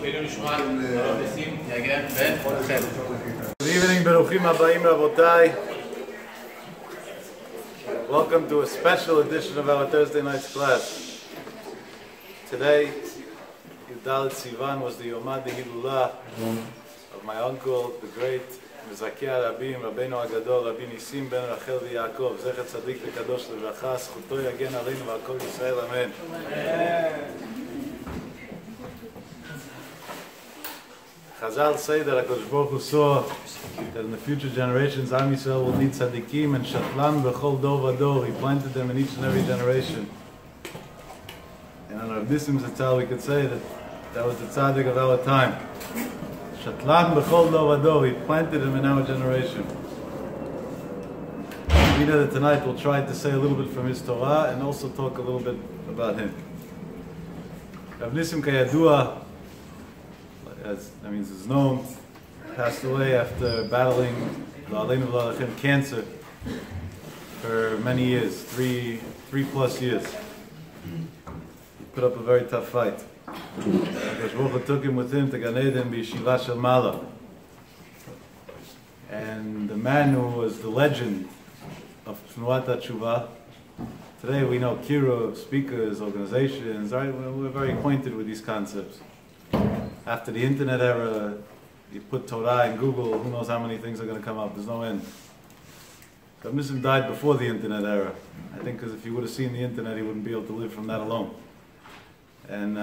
Rav Nissim Me Yagen Good evening, Beruchim Habayim Rabotai. Welcome to a special edition of our Thursday night's class. Today, Untitled Sivan was the Yomad Hilulah of my uncle, the great Mezakeh Rabbi, Rabbeinu Agadol, Rav Nissim Me Rav Yaakov Yagen, Zecher Tzadik V'Kadosh Livracha, Zchuto Yagen Aleinu V'Akol Yisrael, Amen. Chazal say that Akadosh Baruch Hu saw that in the future generations, Am Yisrael will need tzaddikim and shatlan b'chol dor v'dor. He planted them in each and every generation. And on Rav Nissim Me we could say that that was the tzaddik of our time. Shatlan b'chol dor v'dor. He planted them in our generation. We know that tonight we'll try to say a little bit from his Torah and also talk a little bit about him. Rav Nissim Kayadua, as is known, passed away after battling cancer for many years, three plus years. He put up a very tough fight. Akadosh Baruch Hu took him with him to Gan Eden b'Yeshiva Shel Mala. And the man who was the legend of Tnuat HaTshuva, today we know Kira, speakers, organizations, right? We're very acquainted with these concepts. After the internet era, you put Torah in Google, who knows how many things are going to come up. There's no end. Rav Nissim died before the internet era. I think because if he would have seen the internet, he wouldn't be able to live from that alone. And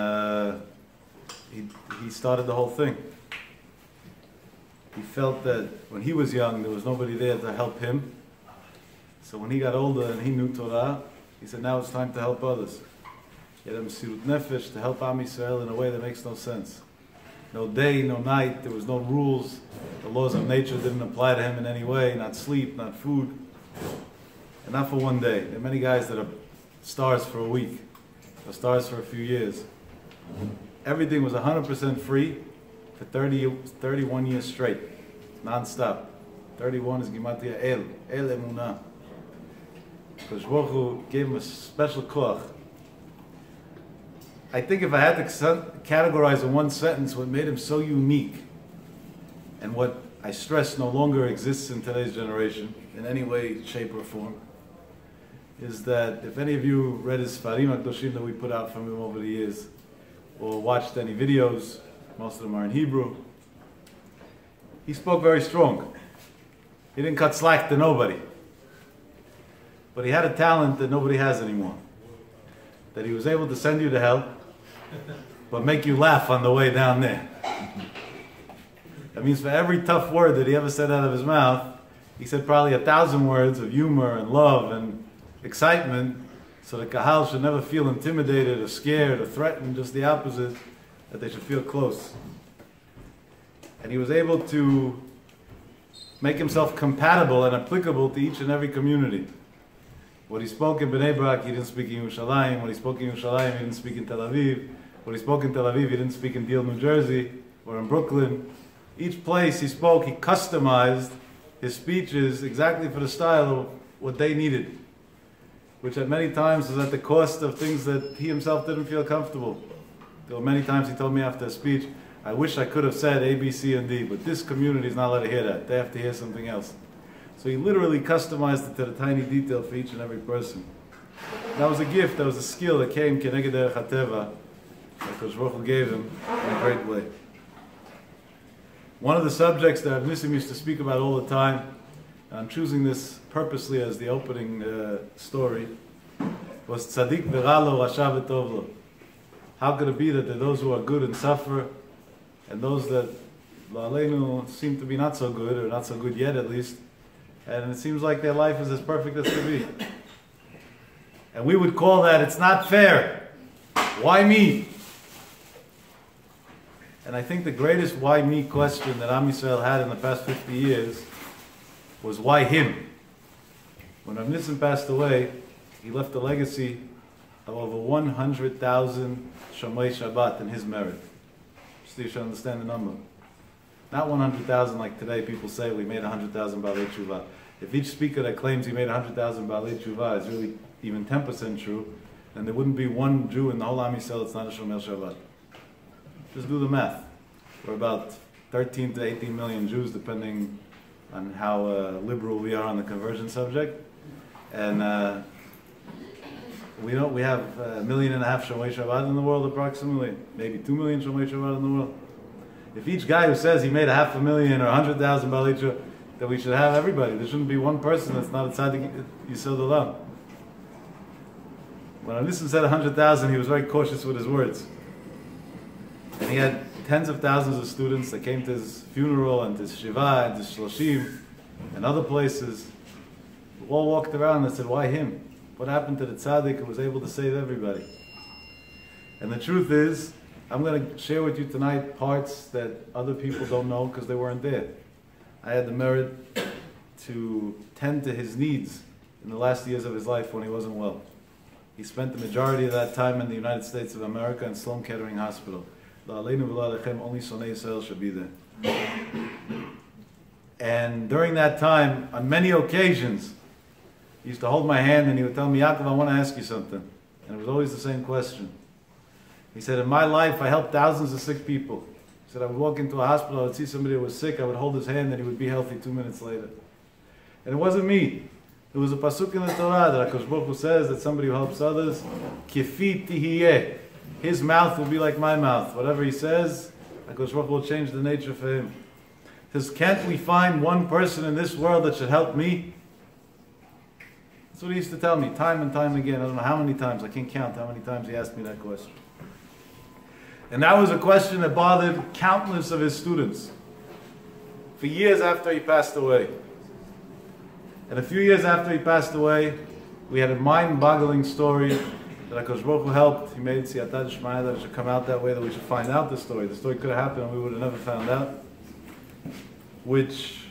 he started the whole thing. He felt that when he was young, there was nobody there to help him. So when he got older and he knew Torah, he said, now it's time to help others. He had a Mesirut Nefesh to help Am Yisrael in a way that makes no sense. No day, no night, there was no rules. The laws of nature didn't apply to him in any way, not sleep, not food. And not for one day. There are many guys that are stars for a week, or stars for a few years. Everything was 100% free for 31 years straight, non-stop. 31 is Gimatria El Emunah. Because Baruch Hu gave him a special koach. I think if I had to categorize in one sentence what made him so unique, and what I stress no longer exists in today's generation in any way, shape, or form, is that if any of you read his Sfarim HaKadoshim that we put out from him over the years, or watched any videos, most of them are in Hebrew, he spoke very strong. He didn't cut slack to nobody. But he had a talent that nobody has anymore. That he was able to send you to hell, but make you laugh on the way down there. That means for every tough word that he ever said out of his mouth, he said probably 1,000 words of humor and love and excitement, so the kahal should never feel intimidated or scared or threatened, just the opposite, that they should feel close. And he was able to make himself compatible and applicable to each and every community. What he spoke in Bnei Brak, he didn't speak in Yerushalayim. What he spoke in Yerushalayim, he didn't speak in Tel Aviv. What he spoke in Tel Aviv, he didn't speak in Deal, New Jersey, or in Brooklyn. Each place he spoke, he customized his speeches exactly for the style of what they needed, which at many times was at the cost of things that he himself didn't feel comfortable. There were many times he told me after a speech, I wish I could have said A, B, C, and D, but this community is not allowed to hear that. They have to hear something else. So he literally customized it to the tiny detail for each and every person. That was a gift, that was a skill that came Keneged Derech HaTeva, that Akadosh Baruch Hu gave him in a great way. One of the subjects that Rav Nissim used to speak about all the time, and I'm choosing this purposely as the opening story, was Tzadik V'ra lo, Rasha V'tov lo. How could it be that there are those who are good and suffer, and those that La'aleinu seem to be not so good, or not so good yet at least, and it seems like their life is as perfect as could be. And we would call that, it's not fair. Why me? And I think the greatest why me question that Am Yisrael had in the past 50 years was why him? When Rav Nissim passed away, he left a legacy of over 100,000 Shomrei Shabbat in his merit. So you should understand the number. Not 100,000 like today people say we made 100,000 Baalei Tshuva. If each speaker that claims he made 100,000 Baalei Tshuva is really even 10% true, then there wouldn't be one Jew in the whole Am Yisrael that's not a Shomer Shabbat. Just do the math. We're about 13 to 18 million Jews, depending on how liberal we are on the conversion subject. And we have 1.5 million Shomrei Shabbat in the world, approximately, maybe 2 million Shomrei Shabbat in the world. If each guy who says he made 500,000 or 100,000 Baalei, then we should have everybody. There shouldn't be one person that's not a tzaddik Yisod Olam. When Rav Nissim said 100,000, he was very cautious with his words. And he had tens of thousands of students that came to his funeral and to his Shiva and to Shloshim and other places. We all walked around and said, why him? What happened to the tzaddik who was able to save everybody? And the truth is, I'm going to share with you tonight parts that other people don't know because they weren't there. I had the merit to tend to his needs in the last years of his life when he wasn't well. He spent the majority of that time in the United States of America in Sloan Kettering Hospital. Only Sonei Yisrael should be there. And during that time, on many occasions, he used to hold my hand and he would tell me, Yaakov, I want to ask you something. And it was always the same question. He said, in my life, I helped thousands of sick people. He said, I would walk into a hospital, I would see somebody who was sick, I would hold his hand and he would be healthy 2 minutes later. And it wasn't me. It was a pasuk in the Torah that Akash Baruch Hu says that somebody who helps others, kifi tihiyeh, his mouth will be like my mouth. Whatever he says, Akash Baruch Hu will change the nature for him. He says, can't we find one person in this world that should help me? That's what he used to tell me, time and time again. I don't know how many times, I can't count how many times he asked me that question. And that was a question that bothered countless of his students for years after he passed away. And a few years after he passed away, we had a mind-boggling story that Akash Baruch Hu helped. He made Siyata D'Shmaya that it should come out that way, that we should find out the story. The story could have happened and we would have never found out. Which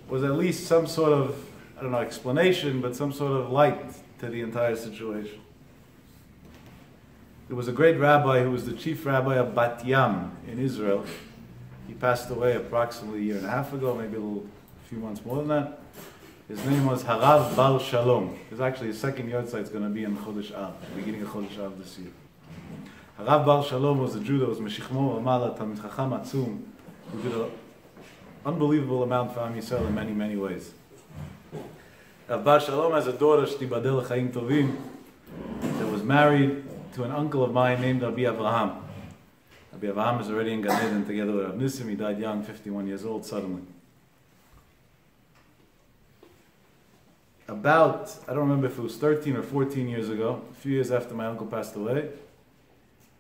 was at least some sort of, I don't know, explanation, but some sort of light to the entire situation. There was a great rabbi who was the chief rabbi of Bat Yam in Israel. He passed away approximately 1.5 years ago, maybe a few months more than that. His name was Harav Bar Shalom. There's actually his second yahrzeit is going to be in Chodesh Av, beginning of Chodesh Av this year. Harav Bar Shalom was a Jew that was Meshichmo Amala Talmid Chacham Atzum, who did an unbelievable amount for Am Yisrael in many, many ways. Rav Bar Shalom has a daughter, Shtibadel Chaim Tovim, that was married to an uncle of mine named Rabbi Avraham. Rabbi Avraham is already in Gan Eden together with Rav Nissim. He died young, 51 years old, suddenly. About, I don't remember if it was 13 or 14 years ago, a few years after my uncle passed away,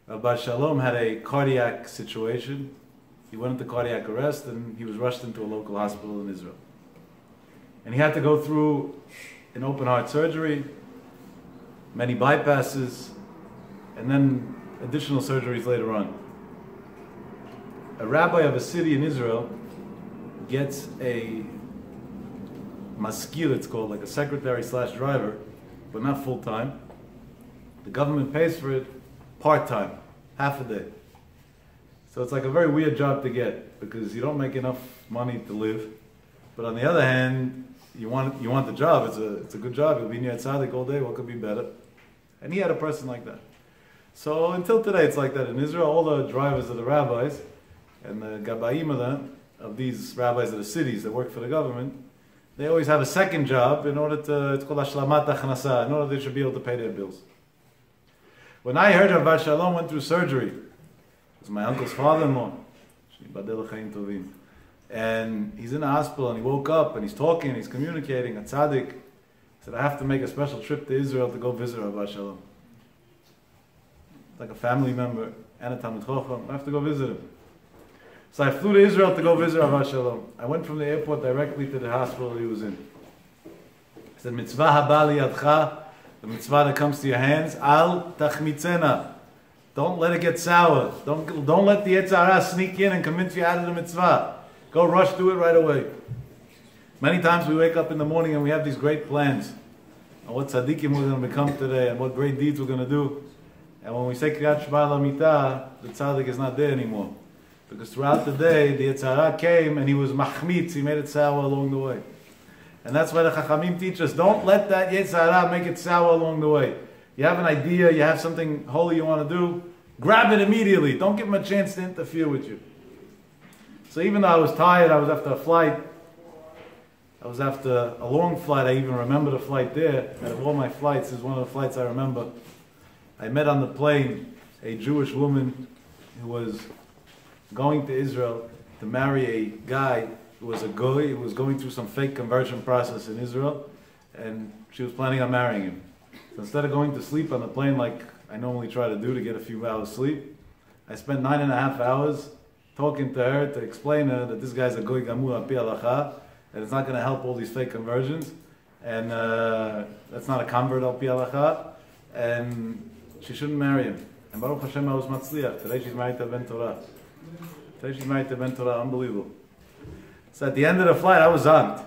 Rabbi Shalom had a cardiac situation. He went into cardiac arrest and he was rushed into a local hospital in Israel. And he had to go through an open heart surgery, many bypasses, and then additional surgeries later on. A rabbi of a city in Israel gets a maskil, it's called, like a secretary / driver, but not full-time. The government pays for it part-time, half a day. So it's like a very weird job to get because you don't make enough money to live. But on the other hand, you want the job. It's a good job. You'll be near Tzaddik all day. What could be better? And he had a person like that. So until today, it's like that in Israel. All the drivers are the rabbis and the gabayim of these rabbis of the cities that work for the government. They always have a second job in order to, it's called Ashlamat Achnasa, in order they should be able to pay their bills. When I heard Rav Shalom went through surgery, it was my uncle's father-in-law, and he's in the hospital and he woke up and he's talking, he's communicating, a tzaddik. He said, I have to make a special trip to Israel to go visit Rav Shalom. Like a family member and a Talmid Chacham, I have to go visit him. So I flew to Israel to go visit Rav Shalom. I went from the airport directly to the hospital he was in. He said, Mitzvah haba liyadcha, the mitzvah that comes to your hands, al tachmitzena. Don't let it get sour. Don't let the Yetzer Hara sneak in and convince you out of the mitzvah. Go rush, do it right away. Many times we wake up in the morning and we have these great plans on what tzaddikim we're going to become today and what great deeds we're going to do. And when we say Kriyat Shema L'Mitah, the tzaddik is not there anymore. Because throughout the day, the Yetzer Hara came and he was mahmitz, he made it sour along the way. And that's why the Chachamim teach us, don't let that Yetzer Hara make it sour along the way. You have an idea, you have something holy you want to do, grab it immediately. Don't give him a chance to interfere with you. So even though I was tired, I was after a flight. I was after a long flight. I even remember the flight there. Out of all my flights, this is one of the flights I remember. I met on the plane a Jewish woman who was going to Israel to marry a guy who was a goy, who was going through some fake conversion process in Israel, and she was planning on marrying him. So instead of going to sleep on the plane like I normally try to do to get a few hours sleep, I spent 9.5 hours talking to her to explain to her that this guy's a goy gamur api halacha, and it's not going to help all these fake conversions, and that's not a convert api halacha, and she shouldn't marry him. And Baruch Hashem, I was matzliach. Today she's married to Ben Torah. Unbelievable. So at the end of the flight, I was zonked.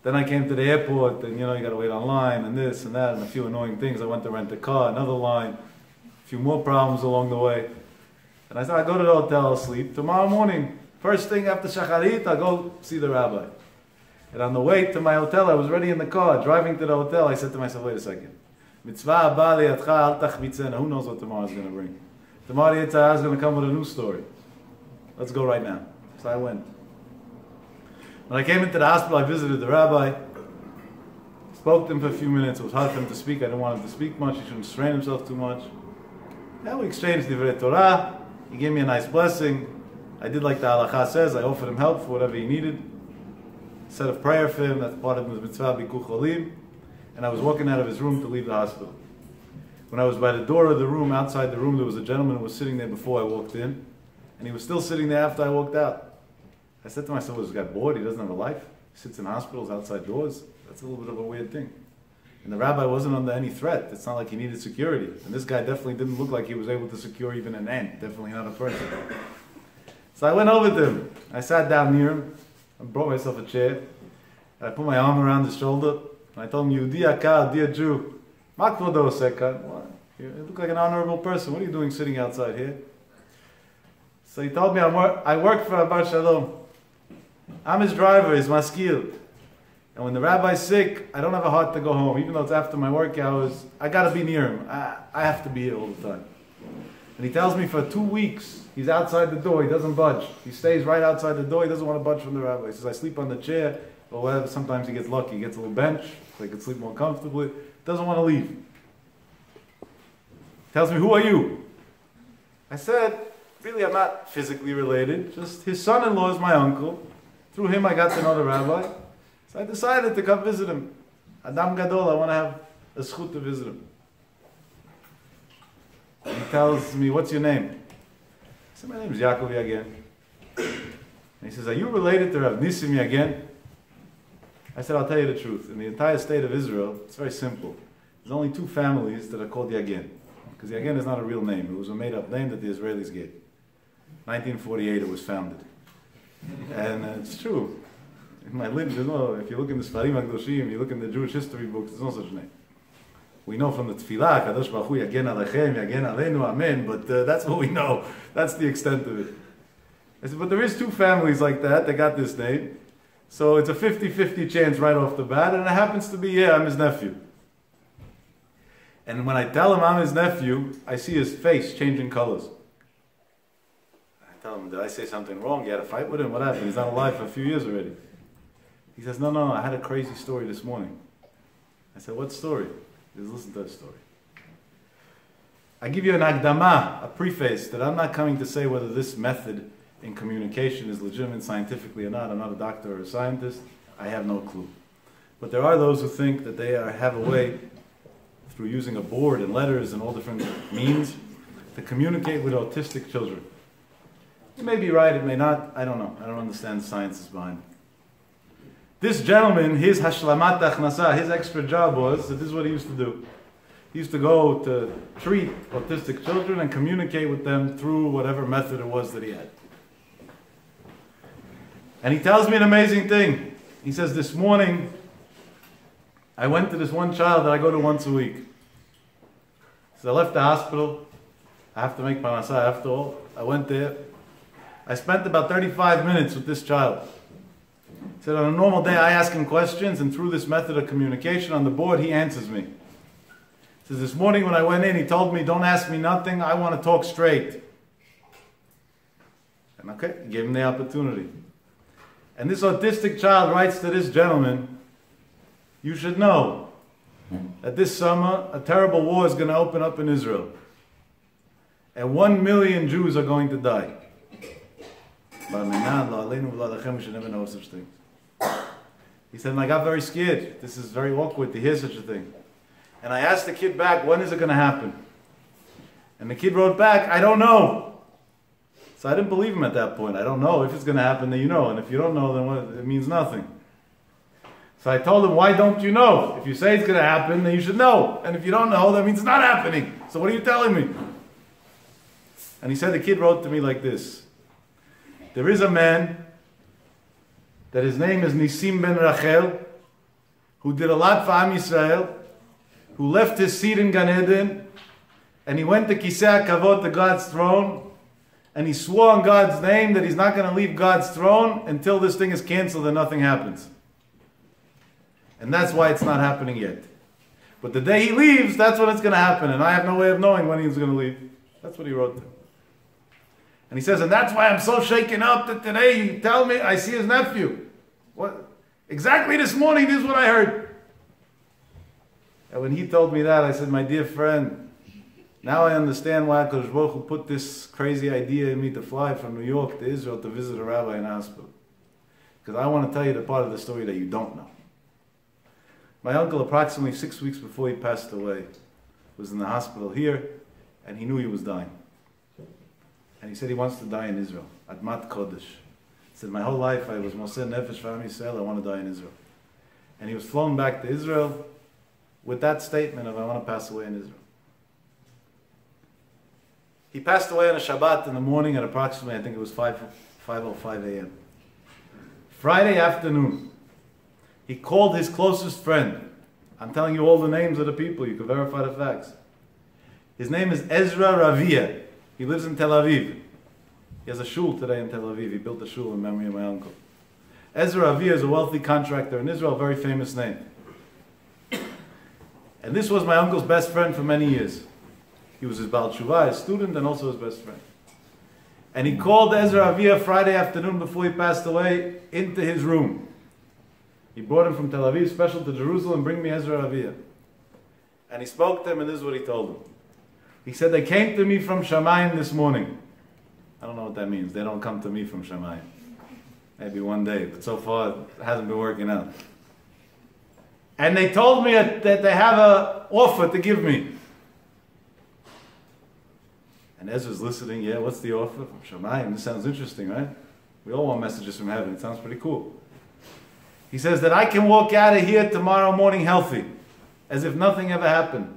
Then I came to the airport, and you got to wait online, and this and that, and a few annoying things. I went to rent a car, another line, a few more problems along the way. And I said, I'll go to the hotel, I'll sleep. Tomorrow morning, first thing after Shacharit, I'll go see the rabbi. And on the way to my hotel, I was already in the car, driving to the hotel. I said to myself, wait a second. Mitzvah abba liyadcha al tachmitzena. Who knows what tomorrow is going to bring? Tomorrow the Yitzhak is going to come with a new story. Let's go right now. So I went. When I came into the hospital, I visited the rabbi. Spoke to him for a few minutes. It was hard for him to speak. I didn't want him to speak much. He shouldn't strain himself too much. Then we exchanged divrei Torah. He gave me a nice blessing. I did like the halacha says. I offered him help for whatever he needed. Said a prayer for him. That's part of the mitzvah bikuch cholim. And I was walking out of his room to leave the hospital. When I was by the door of the room, outside the room, there was a gentleman who was sitting there before I walked in. And he was still sitting there after I walked out. I said to myself, was this guy bored? He doesn't have a life? He sits in hospitals outside doors? That's a little bit of a weird thing. And the rabbi wasn't under any threat. It's not like he needed security. And this guy definitely didn't look like he was able to secure even an ant. Definitely not a person. So I went over to him. I sat down near him. I brought myself a chair. And I put my arm around his shoulder. And I told him, Yehudi Akar, dear Jew, ma kvodo oseka. You look like an honorable person. What are you doing sitting outside here? So he told me, I work for Rabbi Shalom. I'm his driver, his maskil. And when the rabbi's sick, I don't have a heart to go home. Even though it's after my work hours, I got to be near him. I have to be here all the time. And he tells me for 2 weeks, he's outside the door. He doesn't budge. He stays right outside the door. He doesn't want to budge from the rabbi. He says, I sleep on the chair or whatever. Sometimes he gets lucky. He gets a little bench so he can sleep more comfortably. Doesn't want to leave. Tells me, who are you? I said, really, I'm not physically related. Just his son-in-law is my uncle. Through him, I got to know the rabbi. So I decided to come visit him. Adam Gadol, I want to have a zchut to visit him. He tells me, what's your name? I said, my name is Yaakov Yagen. And he says, are you related to Rav Nissim Me again? I said, I'll tell you the truth. In the entire state of Israel, it's very simple. There's only 2 families that are called Yagen. Because Yagen is not a real name. It was a made-up name that the Israelis gave. 1948 it was founded. And it's true. In my lineage, if you look in the Sfarim HaKadoshim, you look in the Jewish history books, there's no such name. We know from the Tefillah, Kadosh Baruch Hu, Yagen Alechem, Yagen Aleinu, Amen, but that's what we know. That's the extent of it. I said, but there is 2 families like that got this name. So it's a 50-50 chance right off the bat, and it happens to be, I'm his nephew. And when I tell him I'm his nephew, I see his face changing colors. I tell him, did I say something wrong? You had a fight with him? What happened? He's not alive for a few years already. He says, no, I had a crazy story this morning. I said, what story? He says, listen to that story. I give you an agdama, a preface, that I'm not coming to say whether this method in communication is legitimate scientifically or not. I'm not a doctor or a scientist. I have no clue. But there are those who think that they have a way, through using a board and letters and all different means, to communicate with autistic children. It may be right, it may not, I don't know. I don't understand the sciences behind it. This gentleman, his hashlamat achnasa, his extra job was, that this is what he used to do. He used to go to treat autistic children and communicate with them through whatever method it was that he had. And he tells me an amazing thing. He says, this morning, I went to this one child that I go to once a week. So I left the hospital. I have to make parnasah after all. I went there. I spent about 35 minutes with this child. He said, on a normal day, I ask him questions, and through this method of communication on the board, he answers me. He says, this morning when I went in, he told me, don't ask me nothing, I want to talk straight. And okay, he gave him the opportunity. And this autistic child writes to this gentleman, you should know that this summer a terrible war is going to open up in Israel. And 1 million Jews are going to die. We should never know such things. He said, and I got very scared. This is very awkward to hear such a thing. And I asked the kid back, when is it going to happen? And the kid wrote back, I don't know. So I didn't believe him at that point. I don't know. If it's going to happen, then you know. And if you don't know, then what? It means nothing. So I told him, why don't you know? If you say it's going to happen, then you should know. And if you don't know, that means it's not happening. So what are you telling me? And he said, the kid wrote to me like this. There is a man that his name is Nissim ben Rachel, who did a lot for Am Yisrael, who left his seat in Gan Eden, and he went to Kisei HaKavod, to God's throne, and he swore on God's name that he's not going to leave God's throne until this thing is canceled and nothing happens. And that's why it's not happening yet. But the day he leaves, that's when it's going to happen, and I have no way of knowing when he's going to leave. That's what he wrote there. And he says, and that's why I'm so shaken up that today you tell me I see his nephew. What? Exactly this morning, this is what I heard. And when he told me that, I said, my dear friend, now I understand why Acog Baruch Hu put this crazy idea in me to fly from New York to Israel to visit a rabbi in a hospital. Because I want to tell you the part of the story that you don't know. My uncle, approximately 6 weeks before he passed away, was in the hospital here, and he knew he was dying. And he said he wants to die in Israel, Admat Kodesh. He said, my whole life I was Moseh Nefesh for Am Yisrael, I want to die in Israel. And he was flown back to Israel with that statement of, I want to pass away in Israel. He passed away on a Shabbat in the morning at approximately, I think it was 5:05 a.m. Friday afternoon, he called his closest friend. I'm telling you all the names of the people, you can verify the facts. His name is Ezra Ravia. He lives in Tel Aviv. He has a shul today in Tel Aviv. He built a shul in memory of my uncle. Ezra Ravia is a wealthy contractor in Israel, a very famous name. And this was my uncle's best friend for many years. He was his Baal Tshuva, his student, and also his best friend. And he called Ezra Ravia Friday afternoon before he passed away into his room. He brought him from Tel Aviv, special to Jerusalem, bring me Ezra Ravia. And he spoke to him, and this is what he told him. He said, they came to me from Shamayim this morning. I don't know what that means. They don't come to me from Shamayim. Maybe one day, but so far it hasn't been working out. And they told me that they have an offer to give me. And Ezra's listening, yeah, what's the offer? From Shamayim, this sounds interesting, right? We all want messages from heaven, it sounds pretty cool. He says that I can walk out of here tomorrow morning healthy, as if nothing ever happened.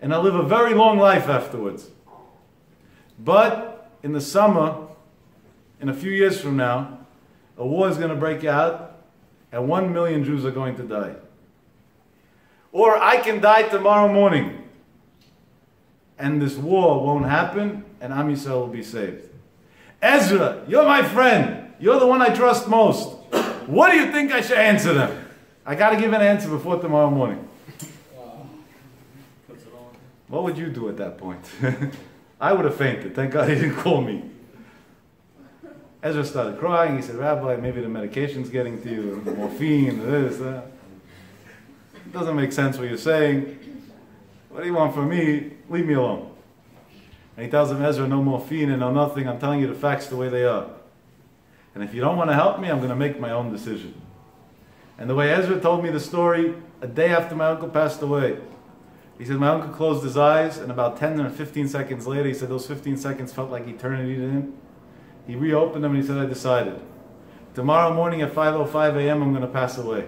And I'll live a very long life afterwards. But in the summer, in a few years from now, a war is going to break out and 1 million Jews are going to die. Or I can die tomorrow morning and this war won't happen and Am Yisrael will be saved. Ezra, you're my friend. You're the one I trust most. What do you think I should answer them? I got to give an answer before tomorrow morning. What would you do at that point? I would have fainted. Thank God he didn't call me. Ezra started crying. He said, Rabbi, maybe the medication's getting to you, the morphine, this, that. It doesn't make sense what you're saying. What do you want from me? Leave me alone. And he tells him, Ezra, no morphine and no nothing. I'm telling you the facts the way they are. And if you don't want to help me, I'm going to make my own decision. And the way Ezra told me the story, a day after my uncle passed away, he said, my uncle closed his eyes, and about 10 or 15 seconds later, he said those 15 seconds felt like eternity to him. He reopened them and he said, I decided. Tomorrow morning at 5:05 a.m., I'm going to pass away.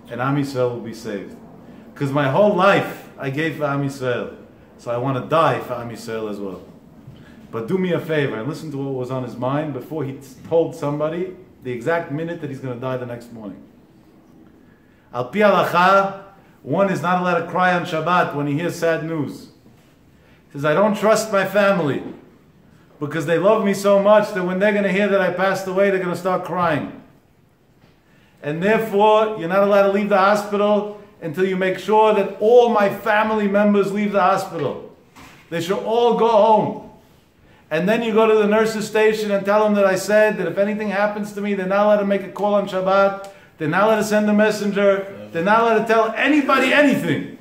And Am Yisrael will be saved. Because my whole life I gave for Am Yisrael. So I want to die for Am Yisrael as well. But do me a favor and listen to what was on his mind before he told somebody the exact minute that he's going to die the next morning. Al pi halacha, one is not allowed to cry on Shabbat when he hears sad news. He says, I don't trust my family because they love me so much that when they're going to hear that I passed away, they're going to start crying. And therefore, you're not allowed to leave the hospital until you make sure that all my family members leave the hospital. They should all go home. And then you go to the nurse's station and tell them that I said that if anything happens to me, they're not allowed to make a call on Shabbat. They're not allowed to send a messenger. They're not allowed to tell anybody anything. He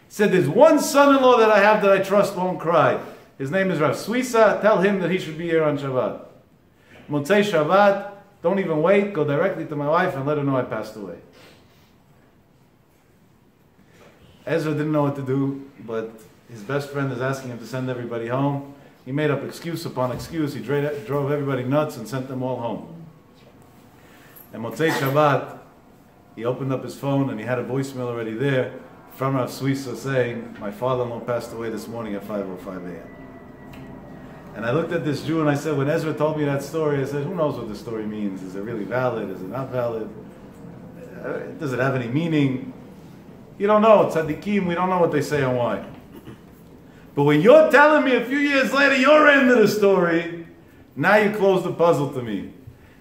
said, there's one son-in-law that I have that I trust won't cry. His name is Rav Suisa. Tell him that he should be here on Shabbat. Motzei Shabbat, don't even wait. Go directly to my wife and let her know I passed away. Ezra didn't know what to do, but his best friend is asking him to send everybody home. He made up excuse upon excuse. He drove everybody nuts and sent them all home. And Motzei Shabbat, he opened up his phone and he had a voicemail already there from Rav Suisa saying, my father-in-law passed away this morning at 5:05 a.m. And I looked at this Jew and I said, when Ezra told me that story, I said, who knows what the story means? Is it really valid? Is it not valid? Does it have any meaning? You don't know. Tzaddikim, we don't know what they say and why. But when you're telling me a few years later your end of the story, now you close the puzzle to me.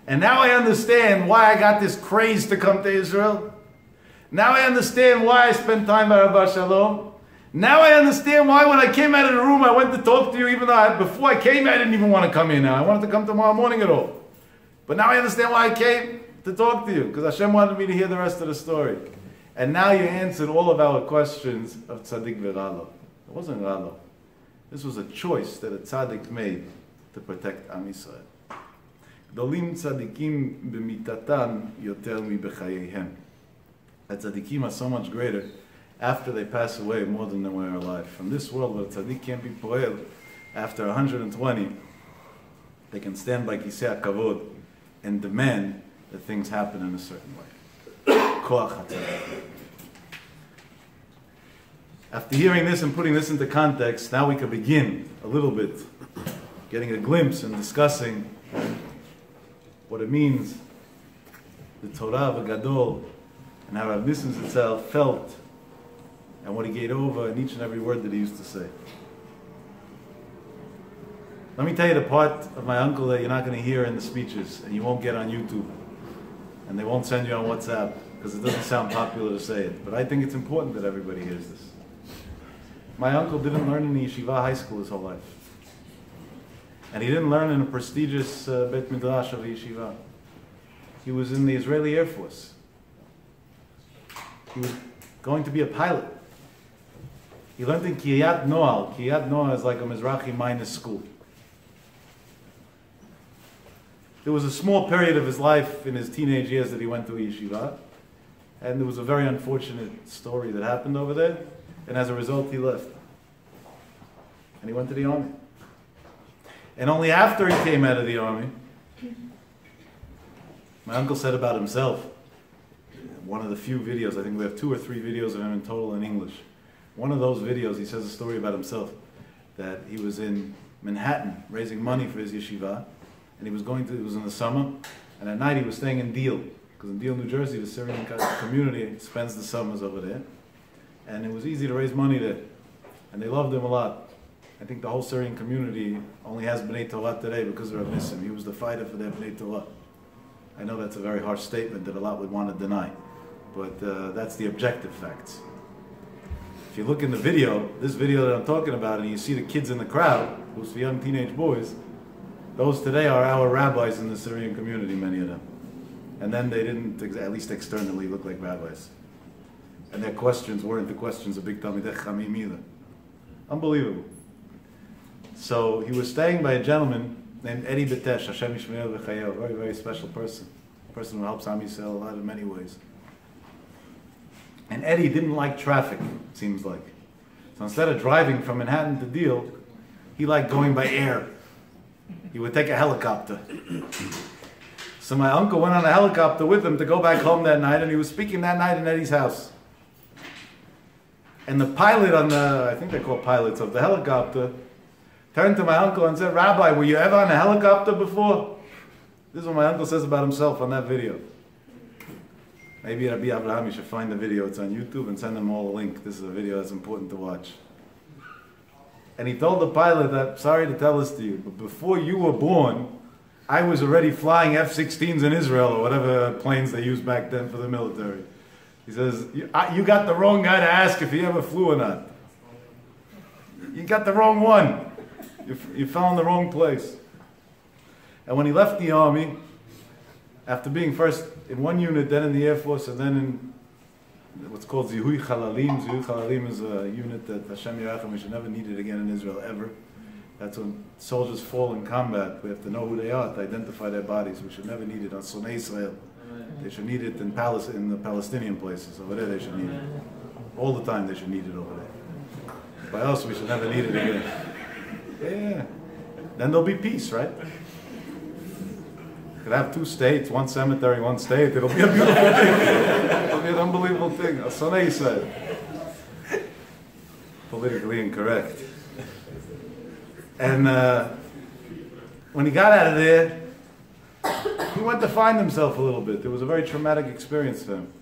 And now I understand why I got this craze to come to Israel. Now I understand why I spent time at Rabbi Shalom. Now I understand why when I came out of the room I went to talk to you, even though before I came I didn't even want to come here now. I wanted to come tomorrow morning at all. But now I understand why I came to talk to you, because Hashem wanted me to hear the rest of the story. And now you answered all of our questions of tzaddik v'ralo. It wasn't ralo. This was a choice that a tzaddik made to protect Am Yisrael. Gdolim tzaddikim b'mitatan yoter mi b'chayeihem. That tzaddikim are so much greater after they pass away more than when they're alive. From this world where a tzaddik can't be poel, after 120, they can stand by kisei hakavod and demand that things happen in a certain way. After hearing this and putting this into context, now we can begin a little bit, getting a glimpse and discussing what it means, the Torah of Gadol, and how Rav Nissim himself felt, and what he gave over in each and every word that he used to say. Let me tell you the part of my uncle that you're not going to hear in the speeches, and you won't get on YouTube, and they won't send you on WhatsApp, because it doesn't sound popular to say it. But I think it's important that everybody hears this. My uncle didn't learn in the yeshiva high school his whole life. And he didn't learn in a prestigious Beit Midrash of the yeshiva. He was in the Israeli Air Force. He was going to be a pilot. He learned in Kiryat Noah. Kiryat Noah is like a Mizrahi minus school. There was a small period of his life in his teenage years that he went to a yeshiva. And there was a very unfortunate story that happened over there. And as a result, he left. And he went to the army. And only after he came out of the army, my uncle said about himself, one of the few videos, I think we have 2 or 3 videos of him in total in English. One of those videos, he says a story about himself, that he was in Manhattan raising money for his yeshiva, and it was in the summer, and at night he was staying in Deal, because in Deal, New Jersey, the Syrian community spends the summers over there, and it was easy to raise money there, and they loved him a lot. I think the whole Syrian community only has B'nai Torah today because of Rav Nissim. He was the fighter for their B'nai Torah. I know that's a very harsh statement that a lot would want to deny, but that's the objective facts. If you look in the video, this video that I'm talking about, and you see the kids in the crowd, those young teenage boys, those today are our rabbis in the Syrian community, many of them. And then they didn't, at least externally, look like rabbis. And their questions weren't the questions of Big Talmidei Chachamim either. Unbelievable. So he was staying by a gentleman named Eddie Betesh, Hashem Yishmerehu V'chayehu, a very, very special person. A person who helps Am Yisrael a lot in many ways. And Eddie didn't like traffic, it seems like. So instead of driving from Manhattan to Deal, he liked going by air. He would take a helicopter. So my uncle went on a helicopter with him to go back home that night, and he was speaking that night in Eddie's house. And the pilot on the, I think they're called pilots of the helicopter, turned to my uncle and said, "Rabbi, were you ever on a helicopter before?" This is what my uncle says about himself on that video. Maybe Rabbi Abraham, you should find the video. It's on YouTube, and send them all a link. This is a video that's important to watch. And he told the pilot that, sorry to tell this to you, but before you were born, I was already flying F-16s in Israel, or whatever planes they used back then for the military. He says, you got the wrong guy to ask if he ever flew or not. You got the wrong one. You fell in the wrong place. And when he left the army, after being first in one unit, then in the Air Force, and then in what's called Zihui Chalalim. Zihui Chalalim is a unit that Hashem Yerachem, we should never need it again in Israel, ever. That's when soldiers fall in combat. We have to know who they are to identify their bodies. We should never need it on Sonei Israel. They should need it in the Palestinian places. Over there they should need it. All the time they should need it over there. By us, we should never need it again. Yeah. Then there'll be peace, right? Could have two states, one cemetery, one state. It'll be a beautiful thing. It'll be an unbelievable thing. A Sonei Israel. Politically incorrect. And when he got out of there, he went to find himself a little bit. It was a very traumatic experience for him.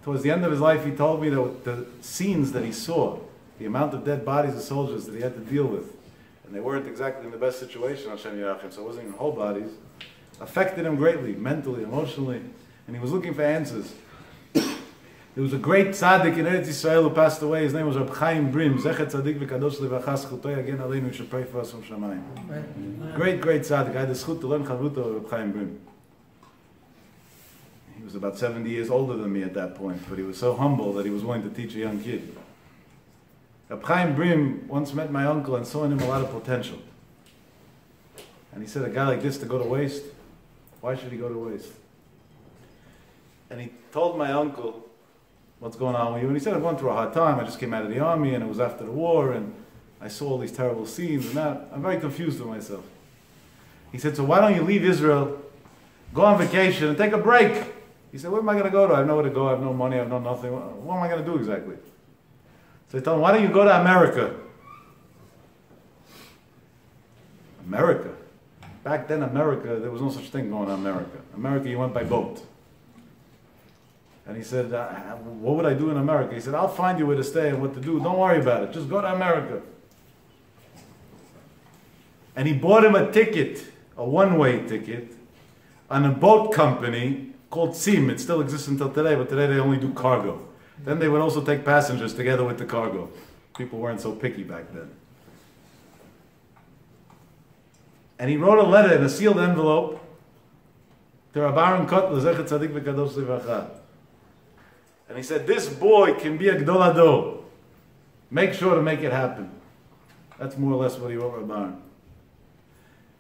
Towards the end of his life, he told me that the scenes that he saw, the amount of dead bodies of soldiers that he had to deal with, and they weren't exactly in the best situation, Hashem Yerachem, so it wasn't even whole bodies, affected him greatly, mentally, emotionally, and he was looking for answers. There was a great tzaddik in Eretz Yisrael who passed away. His name was Reb Chaim Brim. Zechet tzaddik v'kadosh levacha zchuto yagen aleinu. We should pray for us from Shamayim. Great, great tzaddik. I had the zchut to learn chavruta of Reb Chaim Brim. He was about 70 years older than me at that point, but he was so humble that he was willing to teach a young kid. Reb Chaim Brim once met my uncle and saw in him a lot of potential. And he said, a guy like this to go to waste? Why should he go to waste? And he told my uncle, what's going on with you? And he said, I'm going through a hard time. I just came out of the army and it was after the war and I saw all these terrible scenes and that. I'm very confused with myself. He said, so why don't you leave Israel, go on vacation and take a break? He said, where am I going to go to? I have nowhere to go. I have no money. I have no nothing. What am I going to do exactly? So I told him, why don't you go to America? America? Back then, America, there was no such thing going on America. America, you went by boat. And he said, what would I do in America? He said, I'll find you where to stay and what to do. Don't worry about it. Just go to America. And he bought him a ticket, a one-way ticket, on a boat company called Sim. It still exists until today, but today they only do cargo. Then they would also take passengers together with the cargo. People weren't so picky back then. And he wrote a letter in a sealed envelope to Rabbi Aaron Kotler, Zechet Tzadik V'Kadosh Levacha. And he said, this boy can be a Gdol Hador. Make sure to make it happen. That's more or less what he wrote Rabbi Aaron.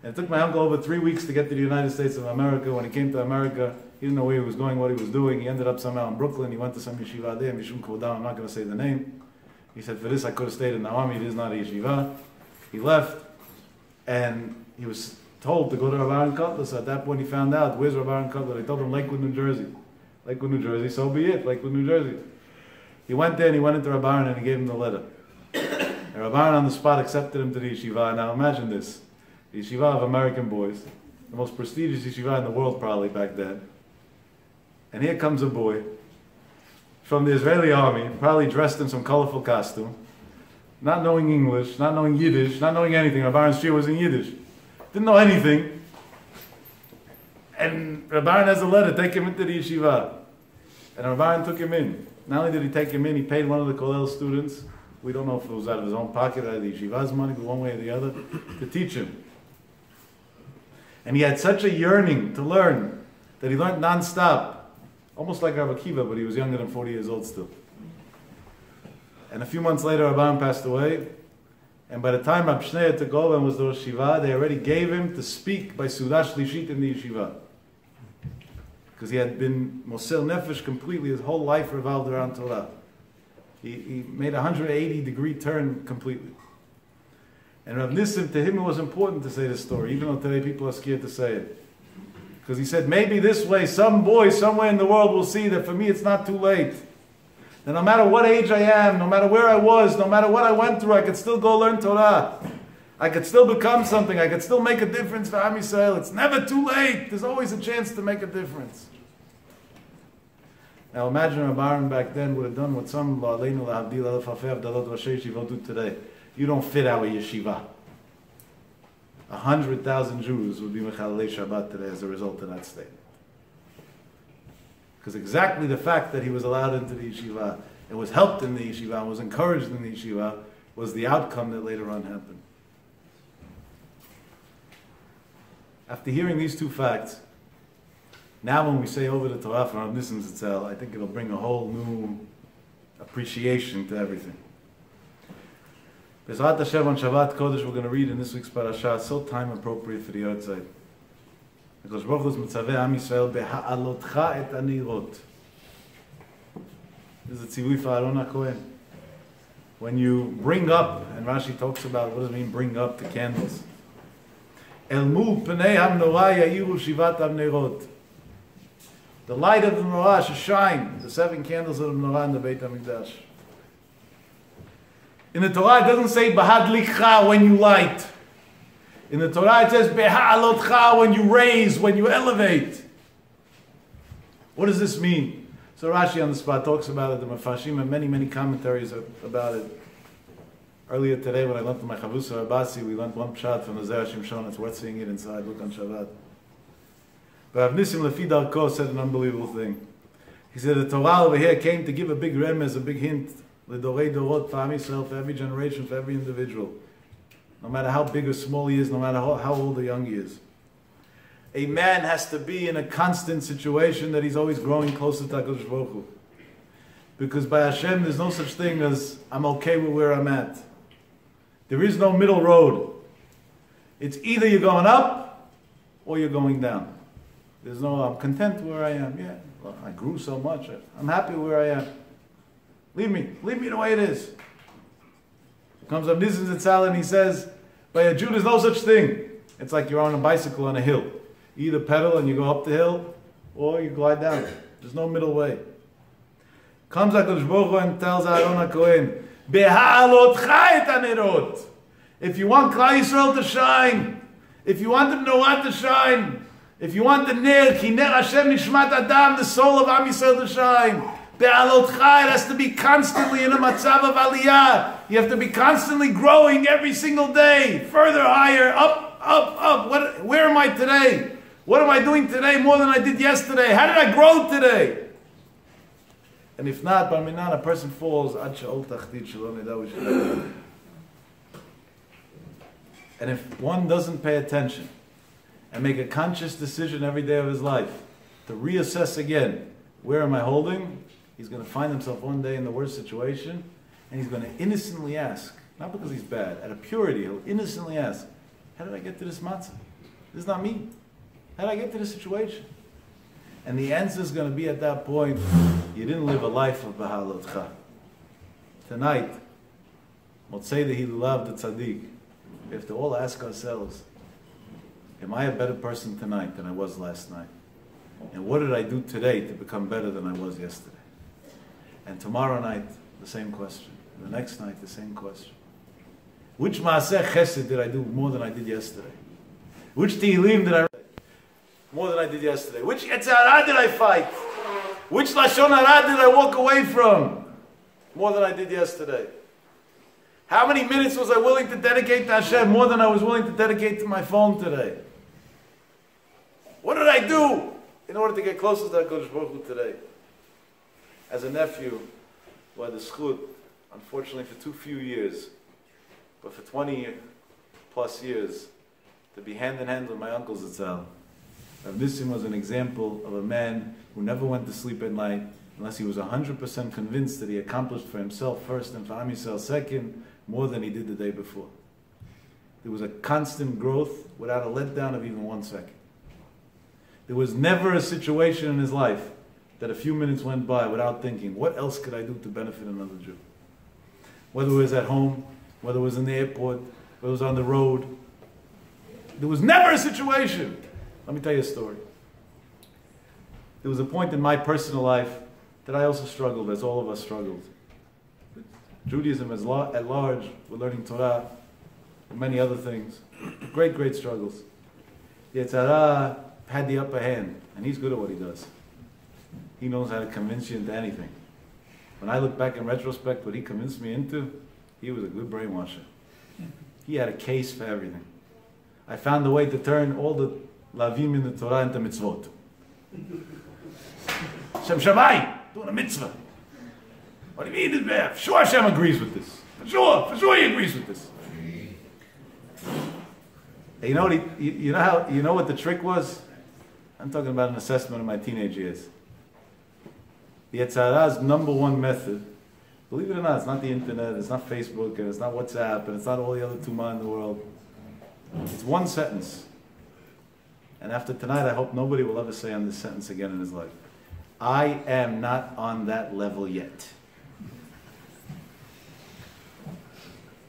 And it took my uncle over 3 weeks to get to the United States of America. When he came to America, he didn't know where he was going, what he was doing. He ended up somehow in Brooklyn. He went to some yeshiva there, Mishum Kodam. I'm not going to say the name. He said, for this I could have stayed in the army. It is not a yeshiva. He left, and he was told to go to Rabbi Aaron Kotler. So at that point he found out, where's Rabbi Aaron Kotler? They told him Lakewood, New Jersey. Lakewood, New Jersey, so be it. Lakewood, New Jersey. He went there and he went into Rabbi Aaron and he gave him the letter. And Rabbi Aaron on the spot accepted him to the yeshiva. Now imagine this. The yeshiva of American boys. The most prestigious yeshiva in the world probably back then. And here comes a boy from the Israeli army, probably dressed in some colorful costume, not knowing English, not knowing Yiddish, not knowing anything. Rabbi Aaron's shir was in Yiddish. Didn't know anything. And Rabbi Aaron has a letter, take him into the yeshiva. And Rabbi Aaron took him in. Not only did he take him in, he paid one of the Kollel students, we don't know if it was out of his own pocket or the yeshiva's money, but one way or the other, to teach him. And he had such a yearning to learn that he learned non-stop, almost like Rav Akiva, but he was younger than 40 years old still. And a few months later, Rabbi Aaron passed away. And by the time Rab Shneur took over and was the Rosh Yeshiva, they already gave him to speak by Sudash Lishit in the yeshiva. Because he had been Moser Nefesh completely, his whole life revolved around Torah. He made a 180-degree turn completely. And Rav Nissim, to him it was important to say this story, even though today people are scared to say it. Because he said, maybe this way some boy somewhere in the world will see that for me it's not too late. That no matter what age I am, no matter where I was, no matter what I went through, I could still go learn Torah. I could still become something. I could still make a difference for Am Yisrael. It's never too late. There's always a chance to make a difference. Now imagine Rabbi Aaron back then would have done what some La'aleinu La'avdil Al-Fafeh Avdalot Rashi Yeshivot do today. You don't fit our yeshiva. 100,000 Jews would be Mechalei Shabbat today as a result of that statement. Because exactly the fact that he was allowed into the yeshiva and was helped in the yeshiva and was encouraged in the yeshiva was the outcome that later on happened. After hearing these two facts, now when we say over the Torah from Rav Nissim Me, I think it'll bring a whole new appreciation to everything. Bezrat Hashem on Shabbat Kodesh, we're going to read in this week's parasha, so time appropriate for the Yotzei. Because Baruch Hu's mitzaveh Am Yisrael beha'alotcha et anirot. This is a tzivui for Aaron HaKohen. When you bring up, and Rashi talks about what does it mean bring up the candles. El mul pnei hamnorah ya'iru shivat hamnerot. The light of the menorah should shine, the 7 candles of the menorah in the Beit HaMikdash. In the Torah, it doesn't say bahadlikcha when you light. In the Torah, it says beha'alotcha when you raise, when you elevate. What does this mean? So Rashi on the spot talks about it. The Mefashim and many commentaries about it. Earlier today, when I learned to my Chavusa Rabasi, we learned one pshat from the Zera Shimshon. It's worth seeing it inside. Look on Shabbat. But Rav Nissim Me said an unbelievable thing. He said the Torah over here came to give a big remez, a big hint. L'dorei dorot, for Am Yisrael, for every generation, for every individual. No matter how big or small he is, no matter how old or young he is. A man has to be in a constant situation that he's always growing closer to HaKadosh Baruch Hu. Because by Hashem, there's no such thing as I'm okay with where I'm at. There is no middle road. It's either you're going up or you're going down. There's no, I'm content where I am. Yeah, well, I grew so much. I'm happy where I am. Leave me the way it is. Comes Rav Nissim Me and he says, by a Jew, there's no such thing. It's like you're on a bicycle on a hill. You either pedal and you go up the hill, or you glide down. There's no middle way. Comes HaKadosh Baruch Hu and tells Aaron HaKohen, beha'alotcha et hanerot. If you want Klal Yisrael to shine, if you want the menorah to shine, if you want the ner, ki ner Hashem nishmat adam, the soul of Am Yisrael to shine, be'alotcha, it has to be constantly in a matzav of aliyah. You have to be constantly growing every single day, further, higher, up. Where am I today? What am I doing today more than I did yesterday? How did I grow today? And if not, Barminan, a person falls, and if one doesn't pay attention and make a conscious decision every day of his life to reassess again, where am I holding? He's going to find himself one day in the worst situation, and he's going to innocently ask, not because he's bad, out of purity, he'll innocently ask, how did I get to this matzah? This is not me. How did I get to this situation? And the answer is going to be at that point, you didn't live a life of Baha'alotcha. Tonight, Motzei Dehi Lulav the Tzaddik, we have to all ask ourselves, am I a better person tonight than I was last night? And what did I do today to become better than I was yesterday? And tomorrow night, the same question. The next night, the same question. Which Maaseh Chesed did I do more than I did yesterday? Which Tehillim did I read more than I did yesterday? Which Yetzer Hara did I fight? Which Lashon Hara did I walk away from more than I did yesterday? How many minutes was I willing to dedicate to Hashem more than I was willing to dedicate to my phone today? What did I do in order to get closer to HaKadosh Baruch Hu today? As a nephew who had the schut, unfortunately for too few years, but for 20 plus years, to be hand in hand with my uncle Zatzal. Rav Nissim was an example of a man who never went to sleep at night unless he was 100% convinced that he accomplished for himself first and for Am Yisrael second more than he did the day before. There was a constant growth without a letdown of even 1 second. There was never a situation in his life that a few minutes went by without thinking, what else could I do to benefit another Jew? Whether it was at home, whether it was in the airport, whether it was on the road. There was never a situation. Let me tell you a story. There was a point in my personal life that I also struggled, as all of us struggled. Judaism at large, we're learning Torah, and many other things. Great struggles. Yetzer Hara had the upper hand, and he's good at what he does. He knows how to convince you into anything. When I look back in retrospect, what he convinced me into, he was a good brainwasher. He had a case for everything. I found a way to turn all the lavim in the Torah into mitzvot. Shem Shammai, doing a mitzvah. What do you mean? For sure Hashem agrees with this. For sure he agrees with this. You know what? You know what the trick was? I'm talking about an assessment of my teenage years. The Yetzirah's number one method, believe it or not, it's not the internet, it's not Facebook, and it's not WhatsApp, and it's not all the other tuma in the world. It's one sentence. And after tonight, I hope nobody will ever say on this sentence again in his life. I am not on that level yet.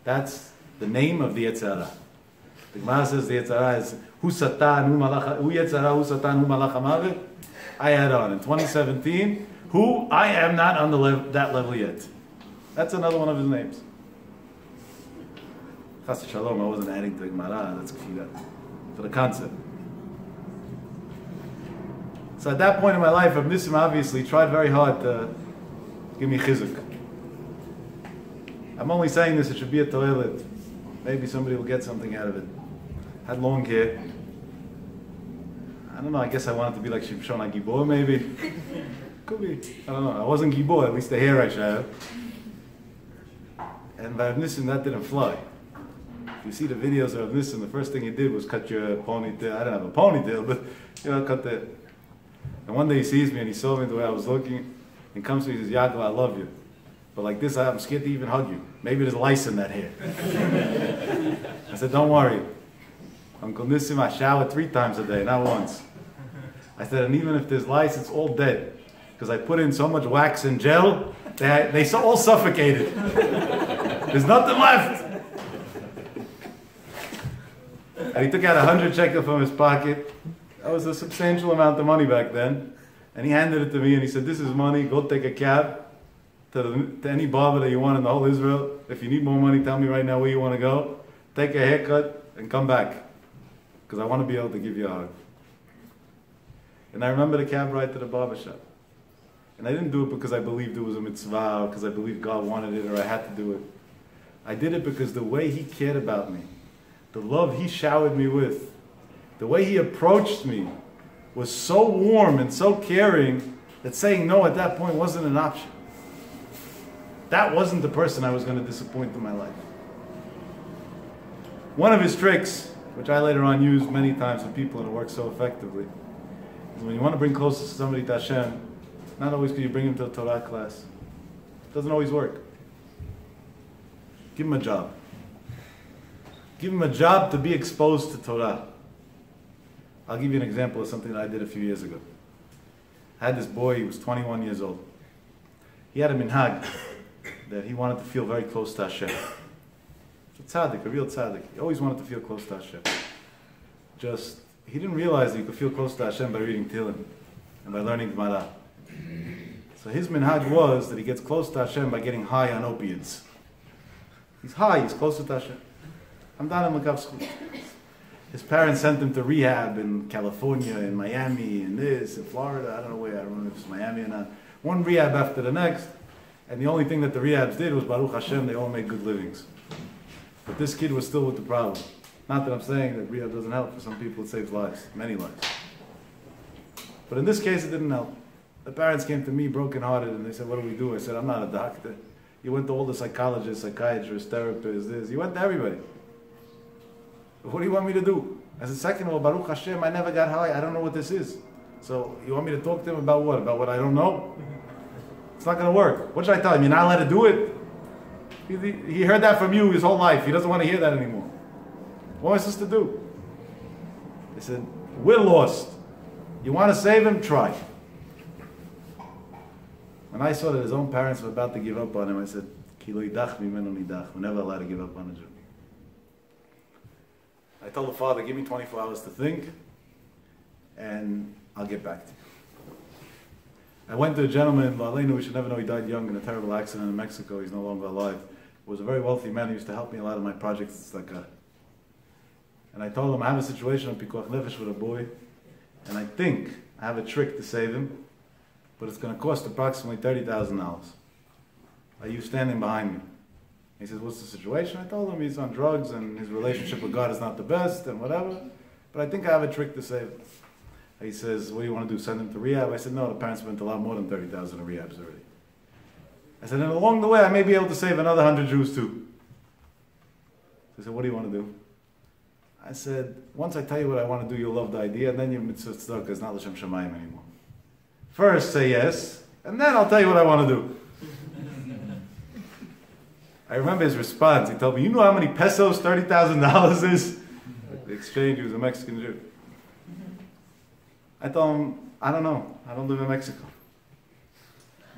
That's the name of the Yetzirah. The Gemara says the Yetzirah is Hu Satan, Hu Malach, Hu Yetzirah, Hu Satan, Hu Malach HaMavet. I had on in 2017. Who I am not on that level yet. That's another one of his names. Chas Shalom. I wasn't adding to the Gemara. That's for the concept. So at that point in my life, Rav Nissim obviously tried very hard to give me chizuk. I'm only saying this, it should be a toilet. Maybe somebody will get something out of it. Had long hair. I don't know, I guess I wanted to be like Shimshon HaGibor maybe. Could be. I don't know. I wasn't Gibor, at least the hair I should have. And by Rav Nissim, that didn't fly. If you see the videos of Rav Nissim, the first thing he did was cut your ponytail. I don't have a ponytail, but cut the... And one day he sees me and he saw me the way I was looking, and comes to me and says, Yaakov, I love you. But like this, I'm scared to even hug you. Maybe there's lice in that hair. I said, don't worry. Uncle Nissim, I shower 3 times a day, not once. I said, and even if there's lice, it's all dead. Because I put in so much wax and gel, they all suffocated. There's nothing left. And he took out 100 shekel from his pocket. That was a substantial amount of money back then. And he handed it to me and he said, this is money, go take a cab to any barber that you want in the whole Israel. If you need more money, tell me right now where you want to go. Take a haircut and come back. Because I want to be able to give you a hug. And I remember the cab ride to the barber shop. And I didn't do it because I believed it was a mitzvah or because I believed God wanted it or I had to do it. I did it because the way he cared about me, the love he showered me with, the way he approached me was so warm and so caring that saying no at that point wasn't an option. That wasn't the person I was going to disappoint in my life. One of his tricks, which I later on used many times with people and it works so effectively, is when you want to bring closer to somebody to Hashem, not always can you bring him to a Torah class. It doesn't always work. Give him a job. Give him a job to be exposed to Torah. I'll give you an example of something that I did a few years ago. I had this boy, he was 21 years old. He had a minhag that he wanted to feel very close to Hashem. A tzaddik, a real tzaddik. He always wanted to feel close to Hashem. Just, he didn't realize that you could feel close to Hashem by reading Tehillim and by learning Gemara. So his minhag was that he gets close to Hashem by getting high on opiates. He's high, he's closer to Hashem. I'm down in Makav school. His parents sent him to rehab in California, in Miami, in this, in Florida, I don't know where, I don't know if it's Miami or not. One rehab after the next, and the only thing that the rehabs did was, Baruch Hashem, they all made good livings. But this kid was still with the problem. Not that I'm saying that rehab doesn't help. For some people it saves lives, many lives. But in this case it didn't help. The parents came to me brokenhearted and they said, what do we do? I said, I'm not a doctor. You went to all the psychologists, psychiatrists, therapists, this. You went to everybody. What do you want me to do? I said, second of all, Baruch Hashem, I never got high. I don't know what this is. So you want me to talk to him about what? About what I don't know? It's not going to work. What should I tell him? You're not allowed to do it? He heard that from you his whole life. He doesn't want to hear that anymore. What am I supposed to do? They said, we're lost. You want to save him? Try. When I saw that his own parents were about to give up on him, I said, Ki lo yidach mimeno nidach. We're never allowed to give up on a Jew. I told the father, give me 24 hours to think, and I'll get back to you. I went to a gentleman, we should never know, he died young in a terrible accident in Mexico. He's no longer alive. He was a very wealthy man. He used to help me a lot of my projects. And I told him, I have a situation on Pikuach Nefesh with a boy, and I think I have a trick to save him, but it's going to cost approximately $30,000. Are you standing behind me? He says, what's the situation? I told him he's on drugs and his relationship with God is not the best and whatever, but I think I have a trick to save him. He says, what do you want to do, send him to rehab? I said, no, the parents spent a lot more than $30,000 in rehabs already. I said, and along the way, I may be able to save another 100 Jews too. He said, what do you want to do? I said, once I tell you what I want to do, you'll love the idea, and then your mitzvah tzedakah is not l'shem shamayim anymore. First say yes, and then I'll tell you what I want to do. I remember his response. He told me, you know how many pesos $30,000 is? The exchange, he was a Mexican Jew. I told him, I don't know. I don't live in Mexico.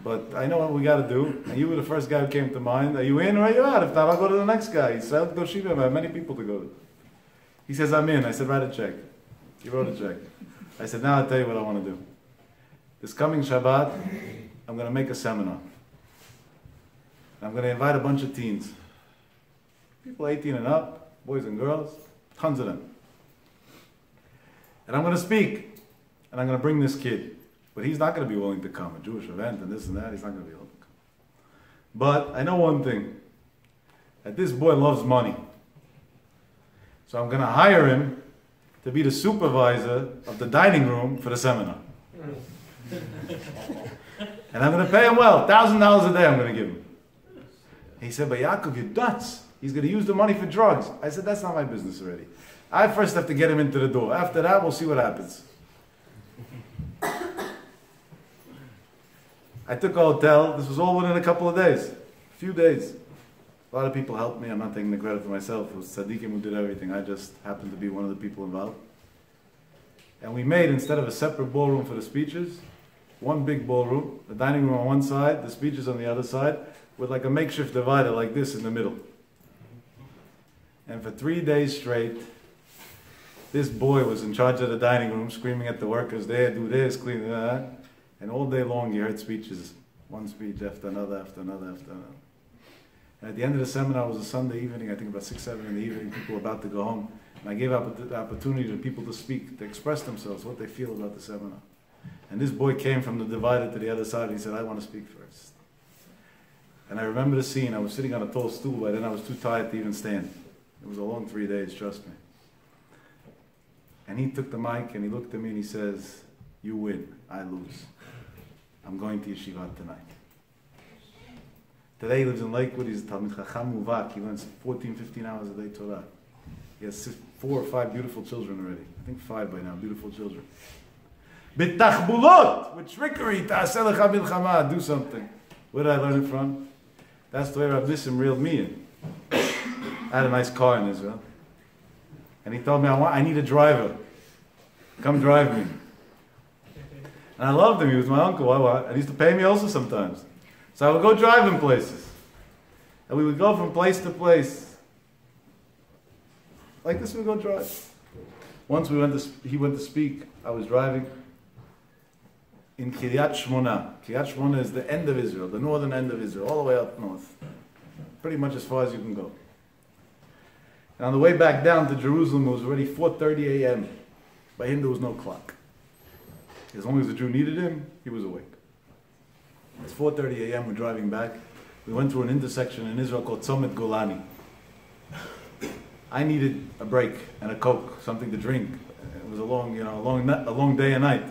But I know what we got to do. And you were the first guy who came to mind. Are you in or are you out? If not, I'll go to the next guy. He said, go Shiva. I have many people to go to. He says, I'm in. I said, write a check. He wrote a check. I said, now I'll tell you what I want to do. This coming Shabbat, I'm going to make a seminar. I'm going to invite a bunch of teens. People 18 and up, boys and girls, tons of them. And I'm going to speak. And I'm going to bring this kid. But he's not going to be willing to come. A Jewish event and this and that, he's not going to be willing to come. But I know one thing. That this boy loves money. So I'm going to hire him to be the supervisor of the dining room for the seminar. And I'm going to pay him well. $1,000 a day I'm going to give him. He said, but Yaakov, you're nuts. He's going to use the money for drugs. I said, that's not my business already. I first have to get him into the door. After that, we'll see what happens. I took a hotel. This was all within a couple of days. A few days. A lot of people helped me. I'm not taking the credit for myself. It was tzaddikim who did everything. I just happened to be one of the people involved. And we made, instead of a separate ballroom for the speeches, one big ballroom, the dining room on one side, the speeches on the other side, with like a makeshift divider like this in the middle. And for 3 days straight, this boy was in charge of the dining room, screaming at the workers, there, do this, clean that. And all day long you heard speeches, one speech after another, after another, after another. And at the end of the seminar, it was a Sunday evening, I think about 6, 7 in the evening, people were about to go home. And I gave the opportunity to people to speak, to express themselves, what they feel about the seminar. And this boy came from the divider to the other side, and he said, I want to speak first. And I remember the scene. I was sitting on a tall stool, but then I was too tired to even stand. It was a long 3 days, trust me. And he took the mic, and he looked at me, and he says, you win, I lose. I'm going to yeshiva tonight. Today he lives in Lakewood. He's a Talmid Chacham Muvak. He learns 14, 15 hours a day Torah. He has 4 or 5 beautiful children already. I think 5 by now, beautiful children. B'tachbulot, with trickery, ta'aseh lecha milchama, do something. Where did I learn it from? That's the way Rav Nissim reeled me in. I had a nice car in Israel. And he told me, I need a driver. Come drive me. And I loved him. He was my uncle. And he used to pay me also sometimes. So I would go drive him places. And we would go from place to place. Like this we would go drive. Once he went to speak. I was driving in Kiryat Shmona. Kiryat Shmona is the end of Israel, the northern end of Israel, all the way up north. Pretty much as far as you can go. And on the way back down to Jerusalem, it was already 4:30 a.m. By him, there was no clock. As long as the Jew needed him, he was awake. It's 4:30 a.m. We're driving back. We went through an intersection in Israel called Tzomet Golani. I needed a break and a Coke, something to drink. It was a long day and night.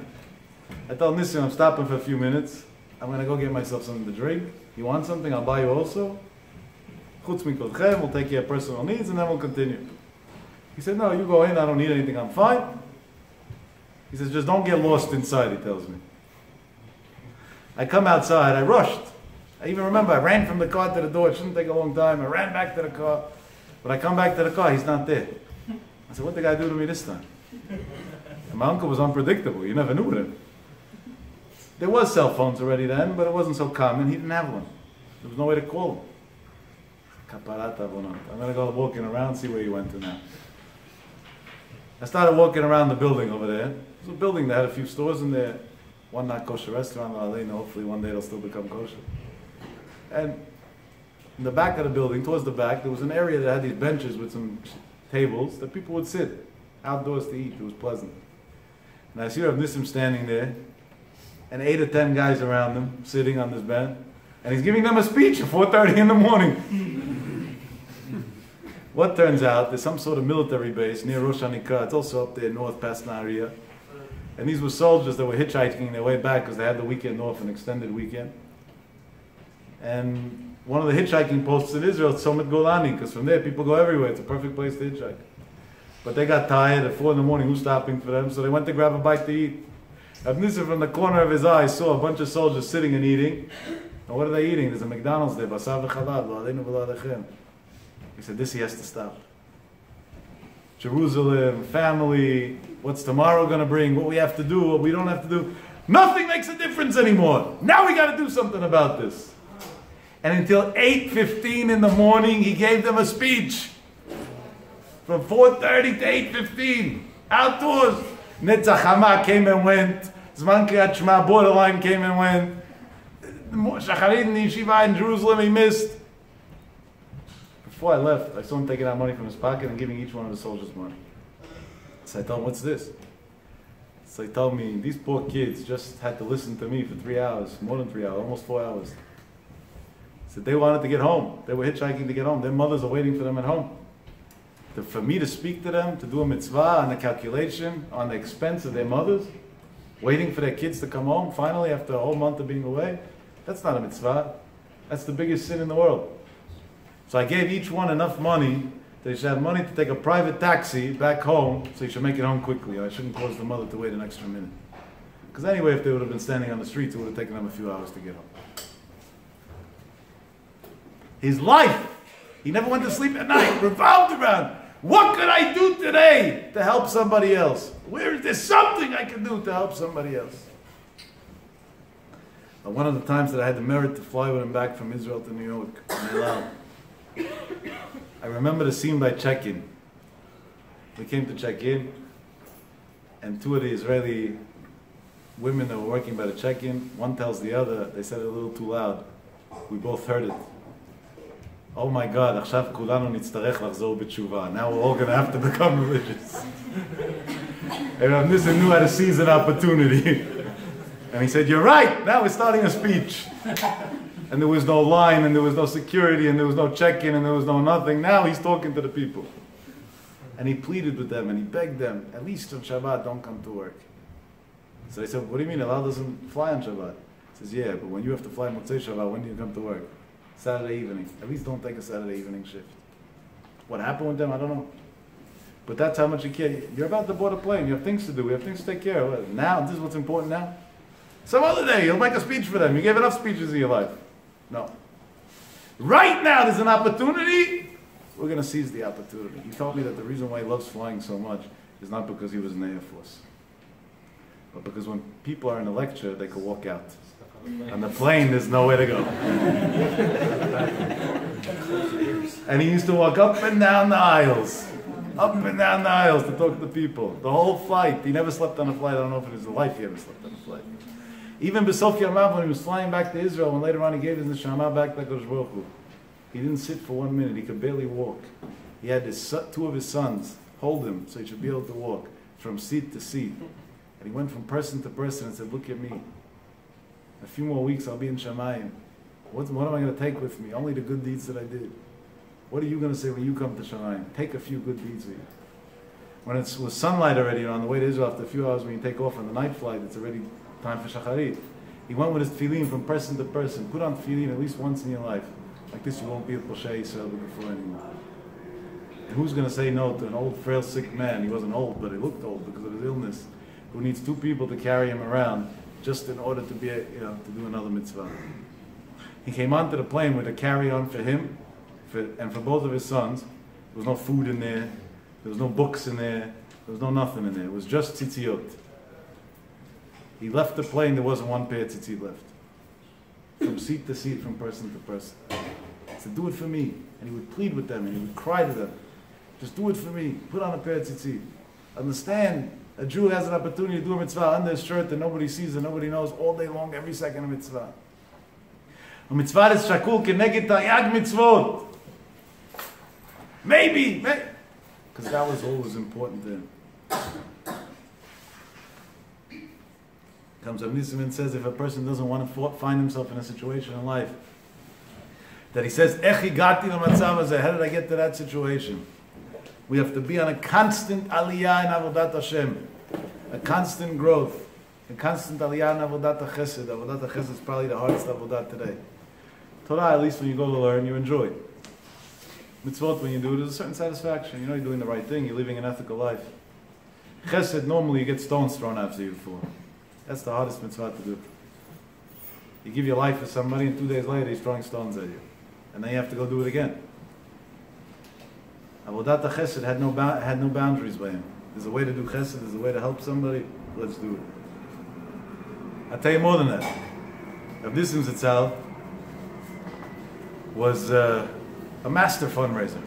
I told Nissim, I'm stopping for a few minutes. I'm going to go get myself something to drink. You want something? I'll buy you also. Chutz mikodchem, we'll take care of personal needs and then we'll continue. He said, no, you go in. I don't need anything. I'm fine. He says, just don't get lost inside, he tells me. I come outside. I rushed. I even remember I ran from the car to the door. It shouldn't take a long time. I ran back to the car. When I come back to the car, he's not there. I said, what did the guy do to me this time? And my uncle was unpredictable. You never knew with him. There was cell phones already then, but it wasn't so common. He didn't have one. There was no way to call him. Kaparat avonot. I'm going to go walking around, see where he went to now. I started walking around the building over there. It was a building that had a few stores in there. One not kosher restaurant, hopefully one day it'll still become kosher. And in the back of the building, towards the back, there was an area that had these benches with some tables that people would sit outdoors to eat. It was pleasant. And I see Rav Nissim standing there, and 8 or 10 guys around him, sitting on this bench, and he's giving them a speech at 4:30 in the morning. What turns out, there's some sort of military base near Rosh Hanikah. It's also up there north past Nahariya. And these were soldiers that were hitchhiking their way back because they had the weekend off, an extended weekend. And one of the hitchhiking posts in Israel is Tzomet Golani, because from there people go everywhere. It's a perfect place to hitchhike. But they got tired at 4 in the morning. Who's stopping for them? So they went to grab a bite to eat. Rav Nissim from the corner of his eye saw a bunch of soldiers sitting and eating. And what are they eating? There's a McDonald's there. Basar v'chalad, lo aleinu v'lo alechem. He said, this he has to stop. Jerusalem, family, what's tomorrow going to bring, what we have to do, what we don't have to do. Nothing makes a difference anymore. Now we got to do something about this. And until 8:15 in the morning, he gave them a speech. From 4:30 to 8:15. Outdoors. Netzach Hama came and went. Zman Kriyat Shema, borderline came and went. Shacharit in the yeshiva in Jerusalem, he missed. Before I left, I saw him taking out money from his pocket and giving each one of the soldiers money. So I told him, what's this? So he told me, these poor kids just had to listen to me for 3 hours, more than 3 hours, almost 4 hours. He said they wanted to get home. They were hitchhiking to get home. Their mothers are waiting for them at home. For me to speak to them, to do a mitzvah on the calculation, on the expense of their mothers, waiting for their kids to come home, finally, after a whole month of being away, that's not a mitzvah. That's the biggest sin in the world. So I gave each one enough money that he should have money to take a private taxi back home, so he should make it home quickly. I shouldn't cause the mother to wait an extra minute. Because anyway, if they would have been standing on the streets, it would have taken them a few hours to get home. His life, he never went to sleep at night, revolved around, what could I do today to help somebody else? Where is there something I can do to help somebody else? One of the times that I had the merit to fly with him back from Israel to New York, I remember the scene by check-in. We came to check in, and 2 of the Israeli women that were working by the check-in, one tells the other, they said it a little too loud. We both heard it. Oh my God, עכשיו כולנו נצטרך לחזור בתשובה. Now we're all going to have to become religious. And Rav Nissim knew how to seize an opportunity. And he said, you're right, now we're starting a speech. And there was no line, and there was no security, and there was no check-in, and there was no nothing. Now he's talking to the people. And he pleaded with them, and he begged them, at least on Shabbat, don't come to work. So they said, what do you mean, Allah doesn't fly on Shabbat? He says, yeah, but when you have to fly Motzei Shabbat, when do you come to work? Saturday evening. At least don't take a Saturday evening shift. What happened with them, I don't know. But that's how much you care. You're about to board a plane. You have things to do. We have things to take care of. Now, this is what's important now. Some other day, you'll make a speech for them. You gave enough speeches in your life. No. Right now, there's an opportunity. We're going to seize the opportunity. He told me that the reason why he loves flying so much is not because he was in the Air Force, but because when people are in a lecture, they can walk out. On the plane, there's nowhere to go. And he used to walk up and down the aisles. Up and down the aisles to talk to people. The whole flight. He never slept on a flight. I don't know if in his life he ever slept on a flight. Even B'Sof Yamav, when he was flying back to Israel, and later on he gave his neshama back to Akadosh Baruch Hu, he didn't sit for 1 minute. He could barely walk. He had 2 of his sons hold him so he should be able to walk from seat to seat. And he went from person to person and said, look at me. A few more weeks I'll be in Shamayim. What am I going to take with me? Only the good deeds that I did. What are you going to say when you come to Shamayim? Take a few good deeds with you. When it was sunlight already, on the way to Israel, after a few hours when you take off on the night flight, it's already time for Shacharit. He went with his tefillin from person to person. Put on tefillin at least once in your life. Like this you won't be a Poshay Yisrael before anymore. And who's going to say no to an old, frail, sick man? He wasn't old, but he looked old because of his illness. Who needs 2 people to carry him around just in order to be, to do another mitzvah. He came onto the plane with a carry-on for him and for both of his sons. There was no food in there. There was no books in there. There was no nothing in there. It was just tzitzit. He left the plane, there wasn't 1 pair of tzitzit left. From seat to seat, from person to person. He said, do it for me. And he would plead with them, and he would cry to them. Just do it for me. Put on a pair of tzitzit. Understand, a Jew has an opportunity to do a mitzvah under his shirt that nobody sees and nobody knows all day long, every second of mitzvah. A mitzvah is shakul keneged ta'yag mitzvot. Maybe. Because that was all was important to him. Comes Rav Nissim Me and says if a person doesn't want to find himself in a situation in life, that he says, Ech higati l'matzav hazeh, how did I get to that situation? We have to be on a constant aliyah in avodat Hashem, a constant growth, a constant aliyah in avodat chesed. Avodat chesed is probably the hardest avodat today. Torah, at least when you go to learn, you enjoy. Mitzvot, when you do it, there's a certain satisfaction. You know you're doing the right thing, you're living an ethical life. Chesed, normally you get stones thrown after you for. That's the hardest mitzvah to do. You give your life to somebody and 2 days later he's throwing stones at you. And then you have to go do it again. Avodat HaChesed had no boundaries by him. There's a way to do chesed, there's a way to help somebody, let's do it. I'll tell you more than that. Rav Nissim Me was a master fundraiser.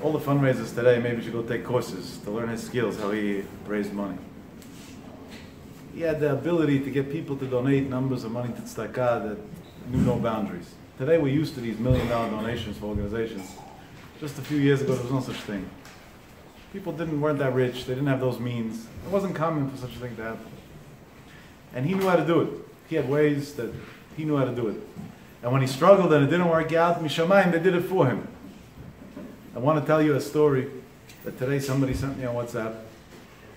All the fundraisers today maybe should go take courses to learn his skills, how he raised money. He had the ability to get people to donate numbers of money to tzedakah that knew no boundaries. Today we're used to these $1 million donations for organizations. Just a few years ago there was no such thing. People weren't that rich, they didn't have those means. It wasn't common for such a thing to happen. And he knew how to do it. He had ways that he knew how to do it. And when he struggled and it didn't work out, Mishamayim, they did it for him. I want to tell you a story that today somebody sent me on WhatsApp,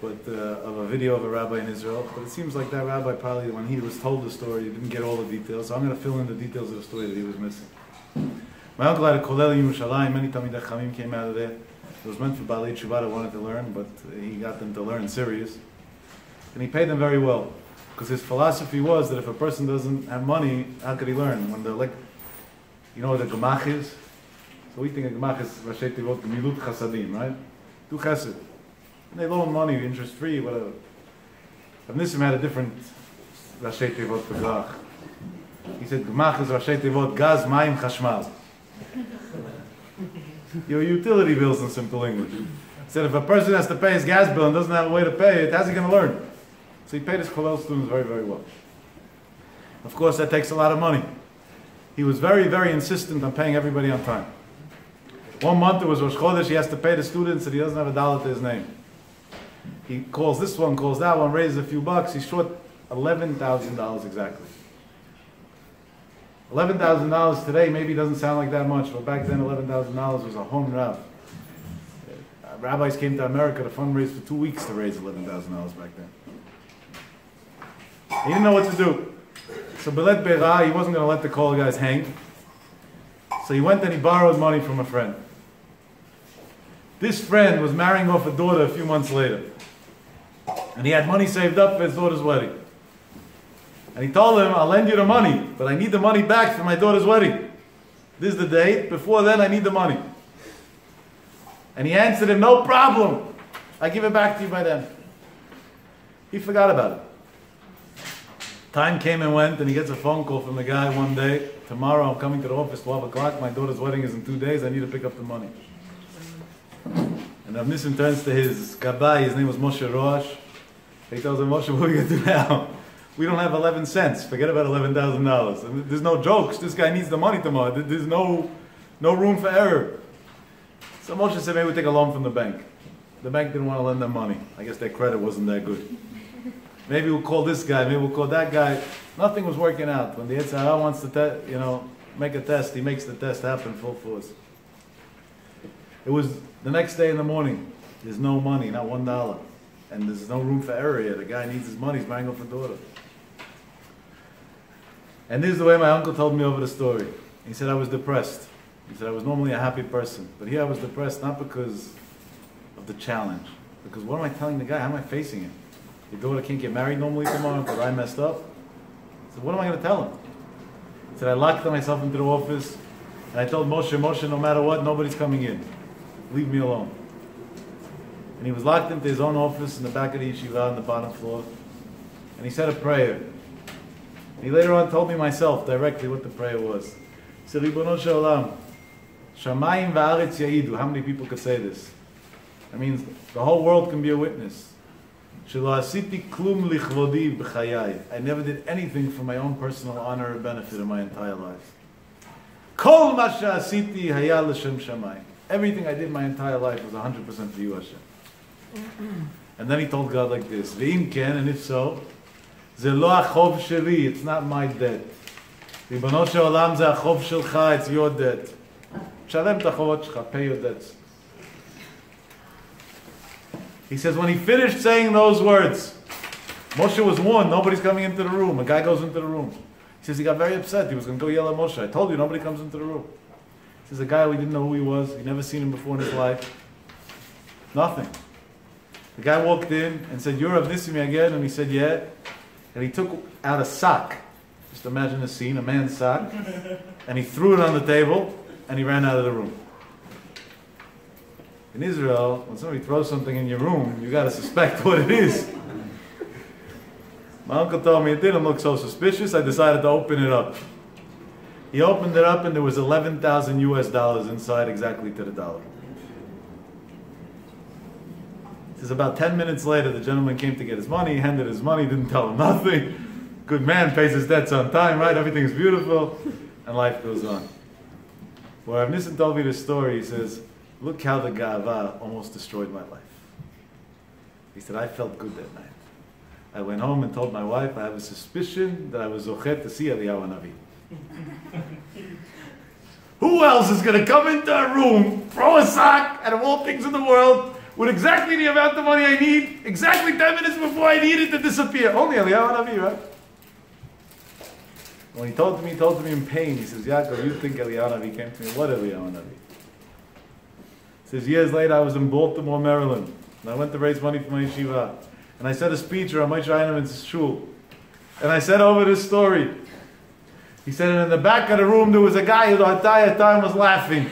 of a video of a rabbi in Israel. But it seems like that rabbi probably, when he was told the story, he didn't get all the details. So I'm going to fill in the details of the story that he was missing. My uncle had a kollel in Yerushalayim. Many Talmidei Chachamim came out of there. It was meant for Balei Tshuva that wanted to learn, but he got them to learn serious. And he paid them very well. Because his philosophy was that if a person doesn't have money, how could he learn? When you know what a gemach is? So we think a gemach is Rashi Tevot Gemilut Chasadim, right? Do chesed. And they loan money, interest free, whatever. Rav Nissim had a different Rashi Tevot for gemach. He said gemach is Rashi Tevot Gaz Mayim Chashmal. Your utility bills in simple English. He said if a person has to pay his gas bill and doesn't have a way to pay it, how's he going to learn? So he paid his kollel students very, very well. Of course, that takes a lot of money. He was very, very insistent on paying everybody on time. 1 month it was Rosh Chodesh, he has to pay the students and he doesn't have a dollar to his name. He calls this one, calls that one, raises a few bucks, he's short $11,000 exactly. $11,000 today maybe doesn't sound like that much, but back then $11,000 was a home rav. Rabbis came to America to fundraise for 2 weeks to raise $11,000 back then. He didn't know what to do. So Belet Be'ra, he wasn't going to let the call guys hang. So he went and he borrowed money from a friend. This friend was marrying off a daughter a few months later. And he had money saved up for his daughter's wedding. And he told him, I'll lend you the money, but I need the money back for my daughter's wedding. This is the date. Before then, I need the money. And he answered him, no problem. I give it back to you by then. He forgot about it. Time came and went, and he gets a phone call from the guy one day. Tomorrow I'm coming to the office, 12 o'clock. My daughter's wedding is in 2 days. I need to pick up the money. And Rav Nissim turns to his Rabbi. His name was Moshe Rosh. He tells him, Moshe, what are we going to do now? We don't have 11 cents. Forget about $11,000. There's no jokes. This guy needs the money tomorrow. There's no room for error. So Moshe said, maybe we'll take a loan from the bank. The bank didn't want to lend them money. I guess their credit wasn't that good. Maybe we'll call this guy, maybe we'll call that guy. Nothing was working out. When the Yetzer Hara wants to make a test, he makes the test happen full force. It was the next day in the morning. There's no money, not $1. And there's no room for error here. The guy needs his money, he's marrying off a daughter. And this is the way my uncle told me over the story. He said I was depressed. He said I was normally a happy person. But here I was depressed not because of the challenge. Because what am I telling the guy? How am I facing it? Your daughter can't get married normally tomorrow because I messed up. So what am I going to tell him? He said, I locked myself into the office and I told Moshe, no matter what, nobody's coming in. Leave me alone. And he was locked into his own office in the back of the yeshiva on the bottom floor. And he said a prayer. And he later on told me myself directly what the prayer was. He said, Ribono shel olam, Shamayim va'aretz ya'idu. How many people could say this? That means the whole world can be a witness. I never did anything for my own personal honor or benefit in my entire life. Everything I did my entire life was 100% for you, Hashem. And then he told God like this, and if so, it's not my debt. It's your debt. Pay your debts. He says when he finished saying those words, Moshe was warned, nobody's coming into the room. A guy goes into the room. He says he got very upset. He was going to go yell at Moshe. I told you, nobody comes into the room. He This is a guy we didn't know who he was. He never seen him before in his life. Nothing. The guy walked in and said, "You're Rav Nissim Me again?" And he said, "Yeah." And he took out a sock. Just imagine a scene, a man's sock. And he threw it on the table and he ran out of the room. In Israel, when somebody throws something in your room, you got to suspect what it is. My uncle told me it didn't look so suspicious. I decided to open it up. He opened it up and there was 11,000 US dollars inside, exactly to the dollar. It says about 10 minutes later, the gentleman came to get his money. He handed his money, didn't tell him nothing. Good man, pays his debts on time, right? Everything's beautiful. And life goes on. When Rav Nissim told me this story, he says, "Look how the Ga'ava almost destroyed my life." He said, "I felt good that night. I went home and told my wife I have a suspicion that I was zochet to see Eliyahu Hanavi." Who else is going to come into a room, throw a sock, and of all things in the world, with exactly the amount of money I need, exactly 10 minutes before I need it to disappear? Only Eliyahu Hanavi, right? When he told me in pain, he says, "Yaakov, you think Eliyahu Hanavi came to me? What Eliyahu Hanavi?" He says, years later, I was in Baltimore, Maryland, and I went to raise money for my yeshiva. And I said a speech around Moshe Heinemann's shul. And I said over this story. He said, and in the back of the room, there was a guy who the entire time was laughing.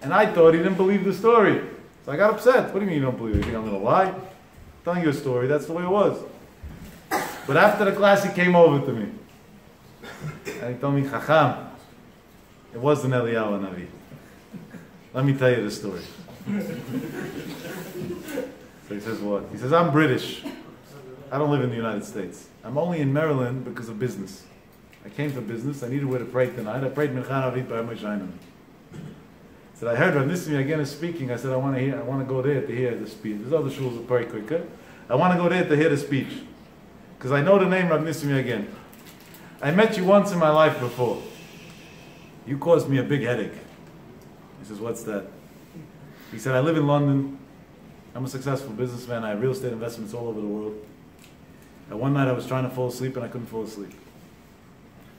And I thought he didn't believe the story. So I got upset. What do you mean you don't believe it? You think I'm going to lie? I'm telling you a story. That's the way it was. But after the class, he came over to me. And he told me, "Chacham, it wasn't Eliyahu Hanavi. Let me tell you the story." So he says, "What?" He says, "I'm British. I don't live in the United States. I'm only in Maryland because of business. I came for business. I needed where to pray tonight. I prayed Machado by Moshe Heinemann. He said, I heard Rav Nissim Me again is speaking. I said, I want to go there to hear the speech. There's other shuls that pray quicker. I want to go there to hear the speech. Because I know the name Rav Nissim Me again. I met you once in my life before. You caused me a big headache." He says, "What's that?" He said, "I live in London. I'm a successful businessman. I have real estate investments all over the world. And one night I was trying to fall asleep and I couldn't fall asleep.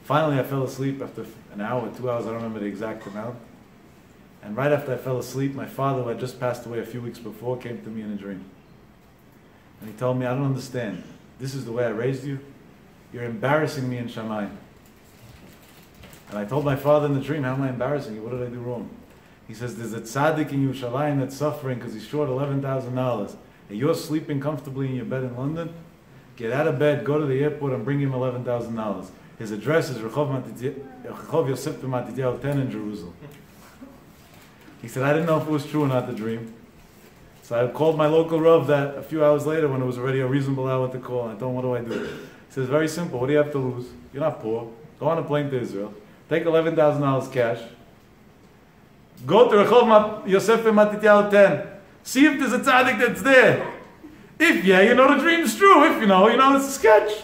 Finally I fell asleep after an hour, 2 hours, I don't remember the exact amount. And right after I fell asleep, my father, who had just passed away a few weeks before, came to me in a dream. And he told me, I don't understand. This is the way I raised you? You're embarrassing me in Shamayim." And I told my father in the dream, "How am I embarrassing you? What did I do wrong?" He says, "There's a tzaddik in Yerushalayim that's suffering because he's short $11,000. And you're sleeping comfortably in your bed in London? Get out of bed, go to the airport and bring him $11,000. His address is Rechov Yosef Matityahu 10 in Jerusalem." He said, I didn't know if it was true or not, the dream. So I called my local Rav that a few hours later when it was already a reasonable hour to call. And I told him, what do I do? He says, very simple. What do you have to lose? You're not poor. Go on a plane to Israel. Take $11,000 cash. Go to Rechov Yosef Matityahu 10. See if there's a tzaddik that's there. If yeah, you know the dream's true. If you know it's a sketch.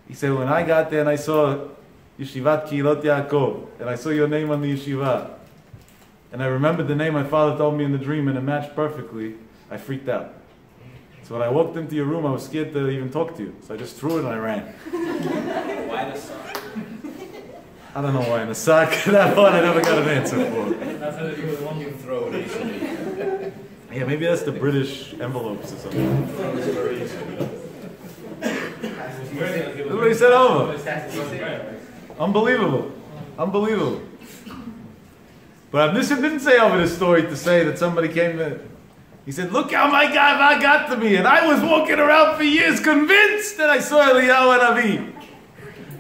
He said, when I got there and I saw Yeshivat Kehilot Acog, and I saw your name on the yeshiva, and I remembered the name my father told me in the dream and it matched perfectly, I freaked out. So when I walked into your room, I was scared to even talk to you. So I just threw it and I ran. Why the sock? I don't know why in a sock. That one I never got an answer for. That's how they do the one you throw it easily. Yeah, maybe that's the British envelopes or something. Everybody said over. Unbelievable. Unbelievable. But Rav Nissim didn't say over this story to say that somebody came to... He said, look how my guy got to me. And I was walking around for years convinced that I saw Eliyahu Hanavi.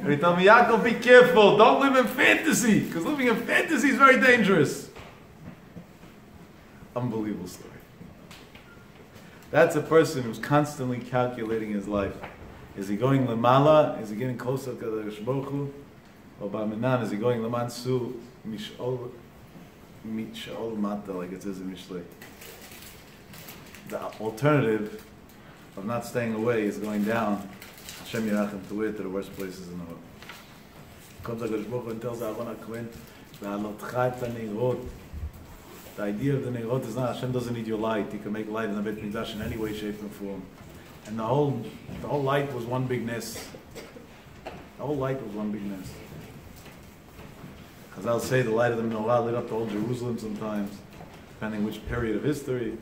And he told me, Yaakov, be careful. Don't live in fantasy. Because living in fantasy is very dangerous. Unbelievable story. That's a person who's constantly calculating his life. Is he going lemala? Is he getting closer to the Baruch Hu? Or ba'minan, is he going lemansu mish'ol mata, like it says in Mishlei? The alternative of not staying away is going down. Hashem Yerachem to where? To the worst places in the world. Comes the Baruch Hu and tells Aaron HaKohen, "Ve'alotcha et ha'neirot." The idea of the neirot is not Hashem doesn't need your light. He can make light in the Beit Mikdash in any way, shape, and form. And the whole light was one big ness. The whole light was one big ness. Chazal say the light of the menorah lit up the whole Jerusalem sometimes, depending which period of history.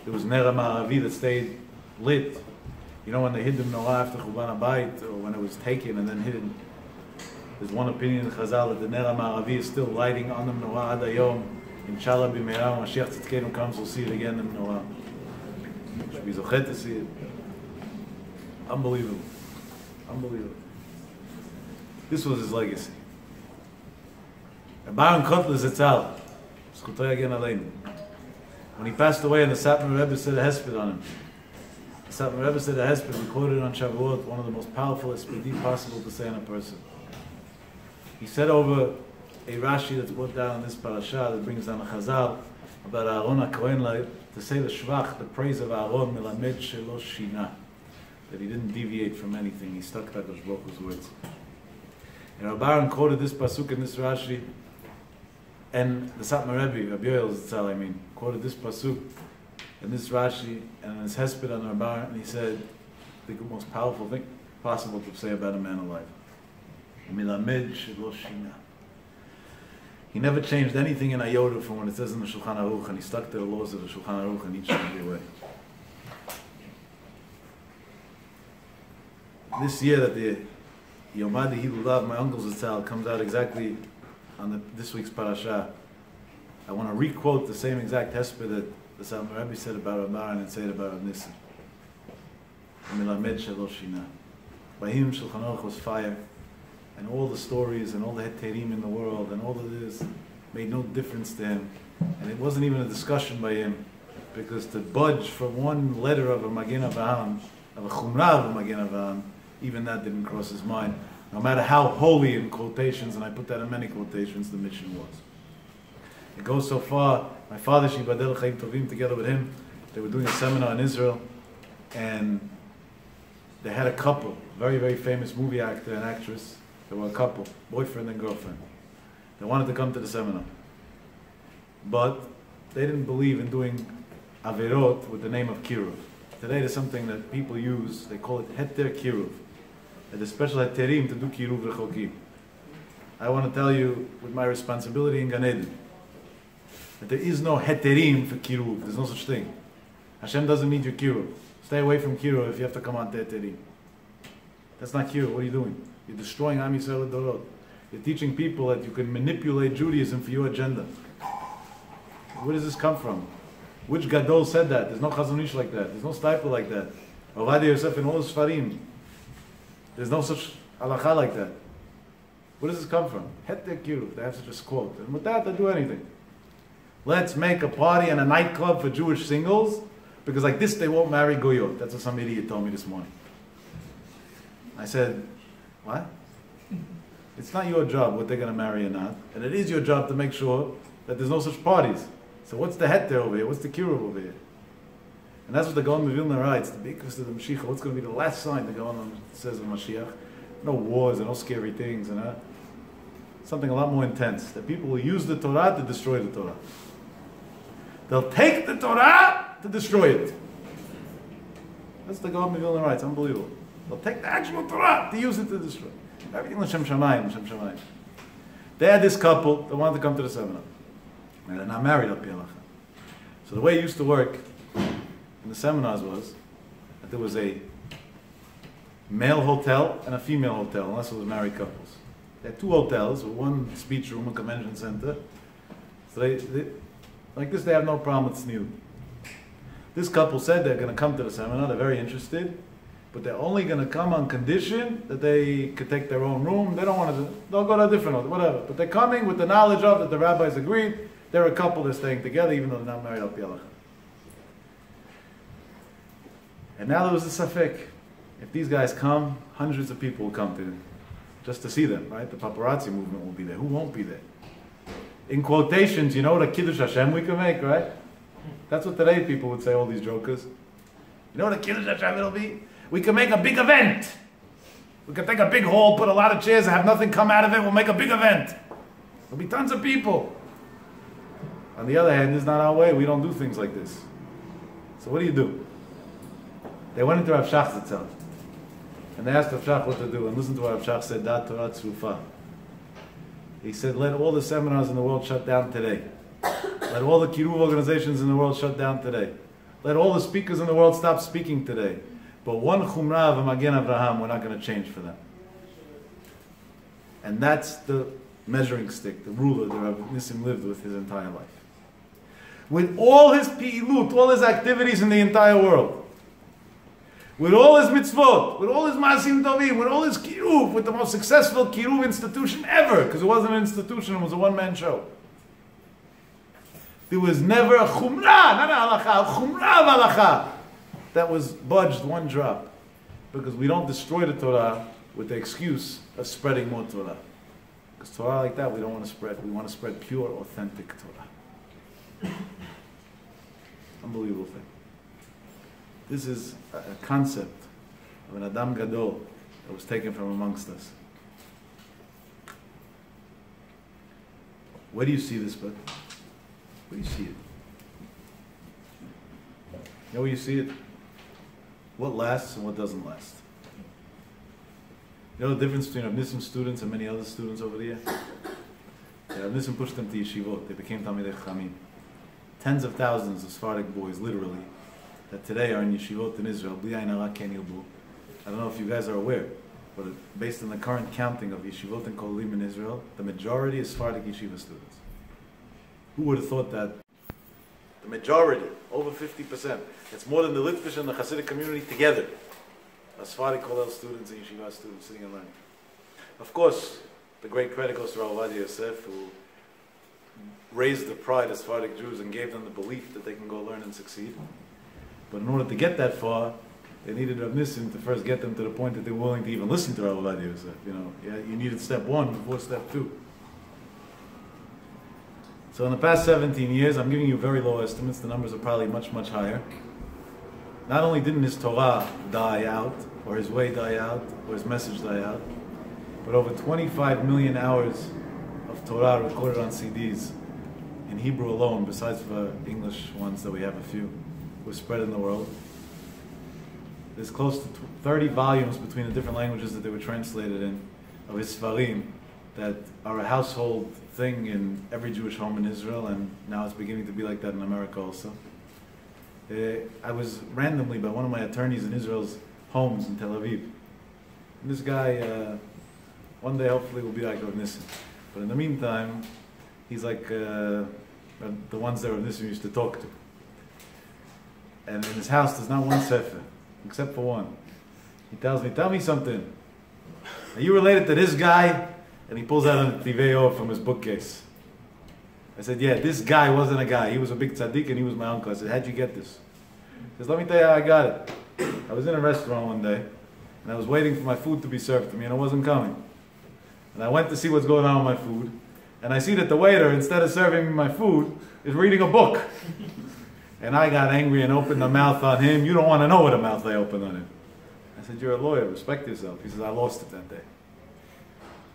There was Ner HaMa'aravi that stayed lit. You know, when they hid the menorah after Churban HaBayit, or when it was taken and then hidden. There's one opinion in Chazal that the Ner HaMa'aravi is still lighting on the menorah ad hayom. Inshallah, b'meira, when Mashiach Tzidkenu comes, we'll see it again in the menorah. Should be zochet to see it. Unbelievable. Unbelievable. This was his legacy. Baron Kotler Zitzal, Zchutei Yagen Aleinu. When he passed away, and the Satmar Rebbe said a hesped on him. The Satmar Rebbe said a hesped, we quoted on Shavuot, one of the most powerful hespedi possible to say on a person. He said over a Rashi that's brought down in this parasha that brings down a Chazal about Aaron HaKohen, to say the Shvach, the praise of Aaron, Melamed Shelo Shina, that he didn't deviate from anything. He stuck to Hakadosh Baruch Hu's words. And Rabbi Baron quoted this pasuk in this Rashi, and the Satmar Rebbe, Rabbi Yoel Zitzal, quoted this pasuk in this Rashi and his hesped on Rabbi Baron, and he said the most powerful thing possible to say about a man alive. Melamed Shelo Shina. He never changed anything in iota from what it says in the Shulchan Aruch, and he stuck to the laws of the Shulchan Aruch in each and every way. This year that the Yomadi Hilulav, my uncle's Zitzal, comes out exactly on this week's parasha, I want to re-quote the same exact hesped that the Satmar Rebbe said about Rav Baron and say it about Rav Nissim. Melamed Shelo Shina. By him, Shulchan Aruch was fire. And all the stories and all the heterim in the world and all of this made no difference to him. And it wasn't even a discussion by him, because to budge from one letter of a Magen Avraham, of a Chumrah of a Magen Avraham, even that didn't cross his mind. No matter how holy in quotations, and I put that in many quotations, the mission was. It goes so far, my father, Shibadel Chaim Tovim, together with him, they were doing a seminar in Israel, and they had a couple, very, very famous movie actor and actress. They were a couple, boyfriend and girlfriend. They wanted to come to the seminar. But they didn't believe in doing averot with the name of kiruv. Today there's something that people use, they call it heter kiruv. There's special heterim to do kiruv rechokim. I want to tell you, with my responsibility in Gan Eden, that there is no heterim for kiruv. There's no such thing. Hashem doesn't need your kiruv. Stay away from kiruv if you have to come on to heterim. That's not kiruv. What are you doing? You're destroying Am Yisrael Dorot. You're teaching people that you can manipulate Judaism for your agenda. Where does this come from? Which Gadol said that? There's no Chazon Ish like that. There's no Stiple like that. Ovadia Yosef in all his Sfarim. There's no such halacha like that. Where does this come from? Heter kiruv. They have such a quote. And with that, they do anything. Let's make a party and a nightclub for Jewish singles, because like this they won't marry Goyot. That's what some idiot told me this morning. I said, what? It's not your job what they're going to marry or not. And it is your job to make sure that there's no such parties. So what's the heter over here? What's the kiruv over here? And that's what the Gaon Mevilna writes. The biggest of the Mashiach. What's going to be the last sign the Gaon says of Mashiach? No wars and no scary things. And something a lot more intense. That people will use the Torah to destroy the Torah. They'll take the Torah to destroy it. That's the Gaon Mevilna writes. Unbelievable. They'll take the actual Torah to use it to destroy. Everything L'Shem Shamayim, L'Shem Shamayim. They had this couple that wanted to come to the seminar. And they're not married up here. So the way it used to work in the seminars was that there was a male hotel and a female hotel, unless it was married couples. They had two hotels, with one speech room, a convention center. So they like this, they have no problem with sneud. This couple said they're going to come to the seminar, they're very interested, but they're only going to come on condition that they could take their own room. They don't want to, they'll go to a different hotel, whatever. But they're coming with the knowledge of that the rabbis agreed. They're a couple, they're staying together, even though they're not married al pi halacha. And now there was a safek. If these guys come, hundreds of people will come to them just to see them, right? The paparazzi movement will be there. Who won't be there? In quotations, you know what a Kiddush Hashem we can make, right? That's what today people would say, all these jokers. You know what a Kiddush Hashem it'll be? We can make a big event. We can take a big hall, put a lot of chairs, and have nothing come out of it. We'll make a big event. There'll be tons of people. On the other hand, this is not our way. We don't do things like this. So what do? They went into Rav Shach Zitzal. And they asked Rav Shach what to do. And listen to what Rav Shach said, Dat Torah Tzrufa. He said, let all the seminars in the world shut down today. Let all the Kiruv organizations in the world shut down today. Let all the speakers in the world stop speaking today. But one Chumrah of Magen Avraham, we're not going to change for them. And that's the measuring stick, the ruler that Rav Nissim lived with his entire life. With all his pi'ilut, all his activities in the entire world, with all his mitzvot, with all his ma'asim tovim, with all his kiruv, with the most successful kiruv institution ever, because it wasn't an institution, it was a one-man show. There was never a chumrah, not a halacha, a chumrah of halacha that was budged one drop. Because we don't destroy the Torah with the excuse of spreading more Torah. Because Torah like that we don't want to spread. We want to spread pure, authentic Torah. Unbelievable thing. This is a concept of an Adam Gadol that was taken from amongst us. Where do you see this, bud? Where do you see it? You know where you see it? What lasts and what doesn't last. You know the difference between Rav Nissim students and many other students over the year? Rav Nissim pushed them to yeshivot. They became Talmidei Chachamim. Tens of thousands of Sephardic boys, literally, that today are in yeshivot in Israel. Bli ayin hara ken yirbu. I don't know if you guys are aware, but based on the current counting of yeshivot and kollel in Israel, the majority is Sephardic yeshiva students. Who would have thought that? The majority, over 50%. It's more than the Litvish and the Hasidic community together. Sephardic kollel students and yeshiva students sitting and learning. Of course, the great credit goes to Rav Yosef, who raised the pride of Sephardic Jews and gave them the belief that they can go learn and succeed. But in order to get that far, they needed Rav Nissim to first get them to the point that they were willing to even listen to Rav Yosef. You needed step one before step two. So in the past 17 years, I'm giving you very low estimates. The numbers are probably much, much higher. Not only didn't his Torah die out, or his way die out, or his message die out, but over 25 million hours of Torah recorded on CDs in Hebrew alone, besides the English ones that we have a few, were spread in the world. There's close to 30 volumes between the different languages that they were translated in, of his Sfarim, that are a household thing in every Jewish home in Israel, and now it's beginning to be like that in America also. I was randomly by one of my attorneys in Israel's homes in Tel Aviv. And this guy, one day hopefully will be like Rav Nissim. But in the meantime, he's like the ones that Rav Nissim used to talk to. And in his house there's not one sefer, except for one. He tells me, tell me something. Are you related to this guy? And he pulls out a Tiveo from his bookcase. I said, yeah, this guy wasn't a guy. He was a big tzaddik and he was my uncle. I said, how'd you get this? He says, let me tell you how I got it. I was in a restaurant one day and I was waiting for my food to be served to me and it wasn't coming. And I went to see what's going on with my food. And I see that the waiter, instead of serving me my food, is reading a book. And I got angry and opened the mouth on him. You don't want to know what a mouth I opened on him. I said, you're a lawyer, respect yourself. He says, I lost it that day.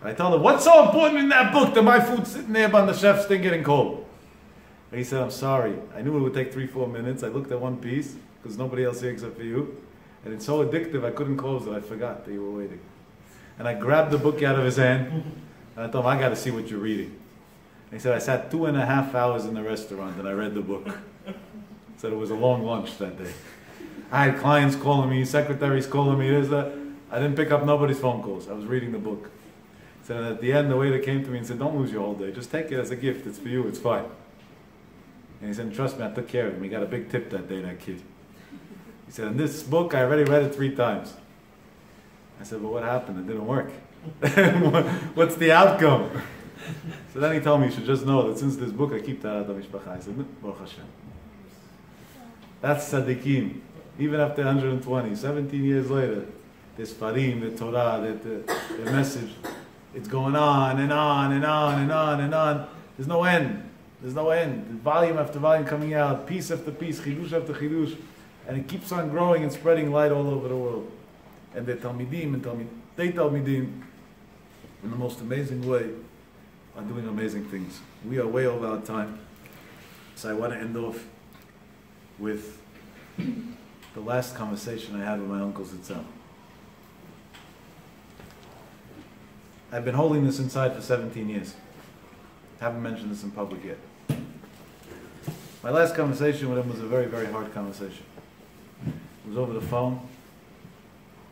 I told him, what's so important in that book that my food's sitting there on the chef's thing getting cold? And he said, I'm sorry. I knew it would take 3-4 minutes. I looked at one piece, because nobody else here except for you. And it's so addictive, I couldn't close it. I forgot that you were waiting. And I grabbed the book out of his hand, and I told him, I got to see what you're reading. And he said, I sat 2.5 hours in the restaurant, and I read the book. He said it was a long lunch that day. I had clients calling me, secretaries calling me, this, that. I didn't pick up nobody's phone calls. I was reading the book. So at the end, the waiter came to me and said, don't lose your whole day. Just take it as a gift. It's for you. It's fine. And he said, trust me, I took care of him. He got a big tip that day, that kid. He said, in this book, I already read it 3 times. I said, well, what happened? It didn't work. What's the outcome? So then he told me, you should just know that since this book, I keep Tarat HaMishpacha. I said, Baruch Hashem. That's tzaddikim. Even after 120, 17 years later, this Farim, the Torah, the message, it's going on and on and on and on and on. There's no end. There's no end. Volume after volume coming out, piece after piece, chidush after chidush, and it keeps on growing and spreading light all over the world. And the Talmidim and Talmidim, in the most amazing way, are doing amazing things. We are way over our time, so I want to end off with the last conversation I had with my uncle Zitzal. I've been holding this inside for 17 years. Haven't mentioned this in public yet. My last conversation with him was a very, very hard conversation. It was over the phone.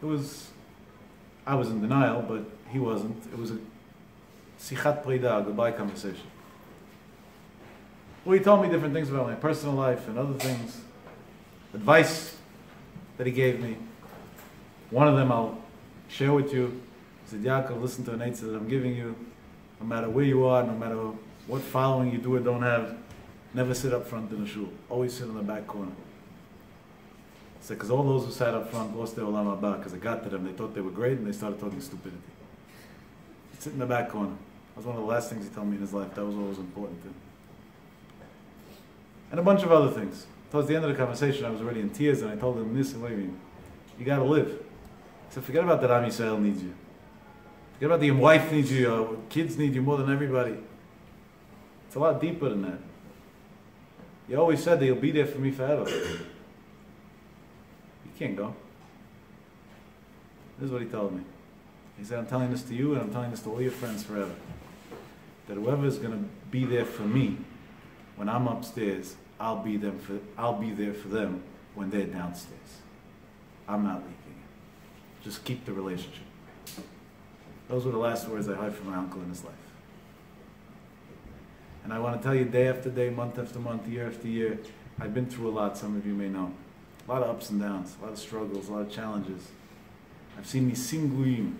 I was in denial, but he wasn't. It was a sichat prida, a goodbye conversation. Well, he told me different things about my personal life and other things. Advice that he gave me. One of them I'll share with you. He said, Yaakov, listen to an eitzah that I'm giving you. No matter where you are, no matter what following you do or don't have, never sit up front in the shul. Always sit in the back corner. He said, because all those who sat up front lost their olam haba, because it got to them. They thought they were great and they started talking stupidity. Sit in the back corner. That was one of the last things he told me in his life. That was what was important to him. And a bunch of other things. Towards the end of the conversation, I was already in tears, and I told him, listen, what do you mean? You got to live. He said, forget about that Am Yisrael needs you. Forget about your wife needs you, your kids need you more than everybody. It's a lot deeper than that. You always said that you'll be there for me forever. You can't go. This is what he told me. He said, I'm telling this to you, and I'm telling this to all your friends forever. That whoever is going to be there for me when I'm upstairs, I'll be there for them when they're downstairs. I'm not leaving it. Just keep the relationship. Those were the last words I heard from my uncle in his life. And I want to tell you, day after day, month after month, year after year, I've been through a lot, some of you may know. A lot of ups and downs, a lot of struggles, a lot of challenges. I've seen Nisim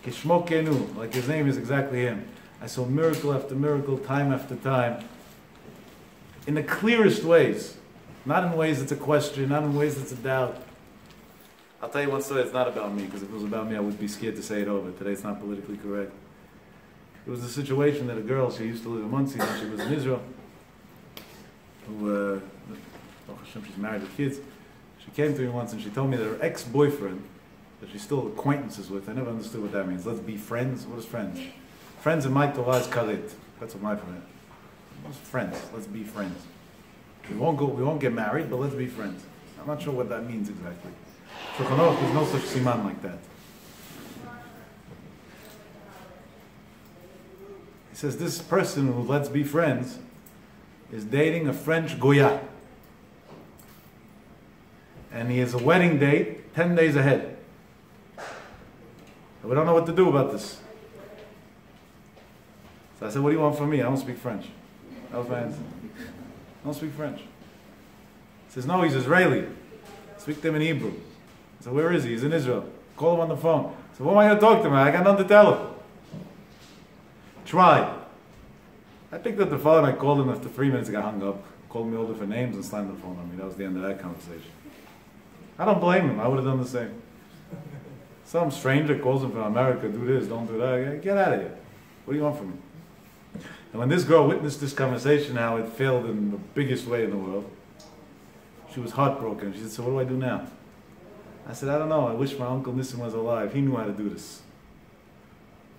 Kishmo Kenu, like his name is exactly him. I saw miracle after miracle, time after time, in the clearest ways. Not in ways that's a question, not in ways that's a doubt. I'll tell you one story, it's not about me, because if it was about me, I would be scared to say it over. Today it's not politically correct. It was a situation that a girl, she used to live in Muncie, and she was in Israel, who, she's married with kids. She came to me once and she told me that her ex-boyfriend, that she's still acquaintances with, I never understood what that means. Let's be friends? What is friends? Friends in my Torah is karet. That's what my friend. What's friends? Let's be friends. We won't get married, but let's be friends. I'm not sure what that means exactly. There's no such siman like that. He says this person who let's be friends is dating a French Goya. And he has a wedding date 10 days ahead. And we don't know what to do about this. So I said, what do you want from me? I don't speak French. That was my answer. I don't speak French. He says, no, he's Israeli. Speak to him in Hebrew. I said, where is he? He's in Israel. Call him on the phone. I said, what am I going to talk to him? I got nothing to tell him. Try. I picked up the phone, I called him after 3 minutes, I got hung up. Called me all different names and slammed the phone on me. That was the end of that conversation. I don't blame him. I would have done the same. Some stranger calls him from America, do this, don't do that. Get out of here. What do you want from me? And when this girl witnessed this conversation, how it failed in the biggest way in the world, she was heartbroken. She said, so what do I do now? I said, I don't know. I wish my Uncle Nissim was alive. He knew how to do this.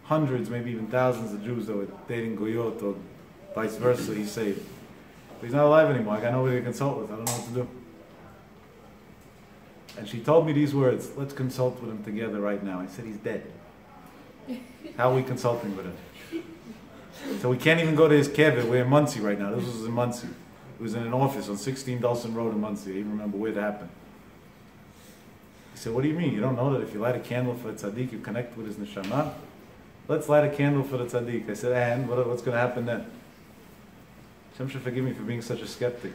Hundreds, maybe even thousands of Jews that were dating Goyot or vice versa, he saved. But he's not alive anymore. I got nobody to consult with. I don't know what to do. And she told me these words, let's consult with him together right now. I said, he's dead. How are we consulting with him? So we can't even go to his kever. We're in Muncie right now. This was in Muncie. It was in an office on 16 Dulcin Road in Muncie. I even remember where it happened. He said, what do you mean? You don't know that if you light a candle for a tzaddik, you connect with his neshama? Let's light a candle for the tzaddik. I said, and what's going to happen then? Hashem should forgive me for being such a skeptic.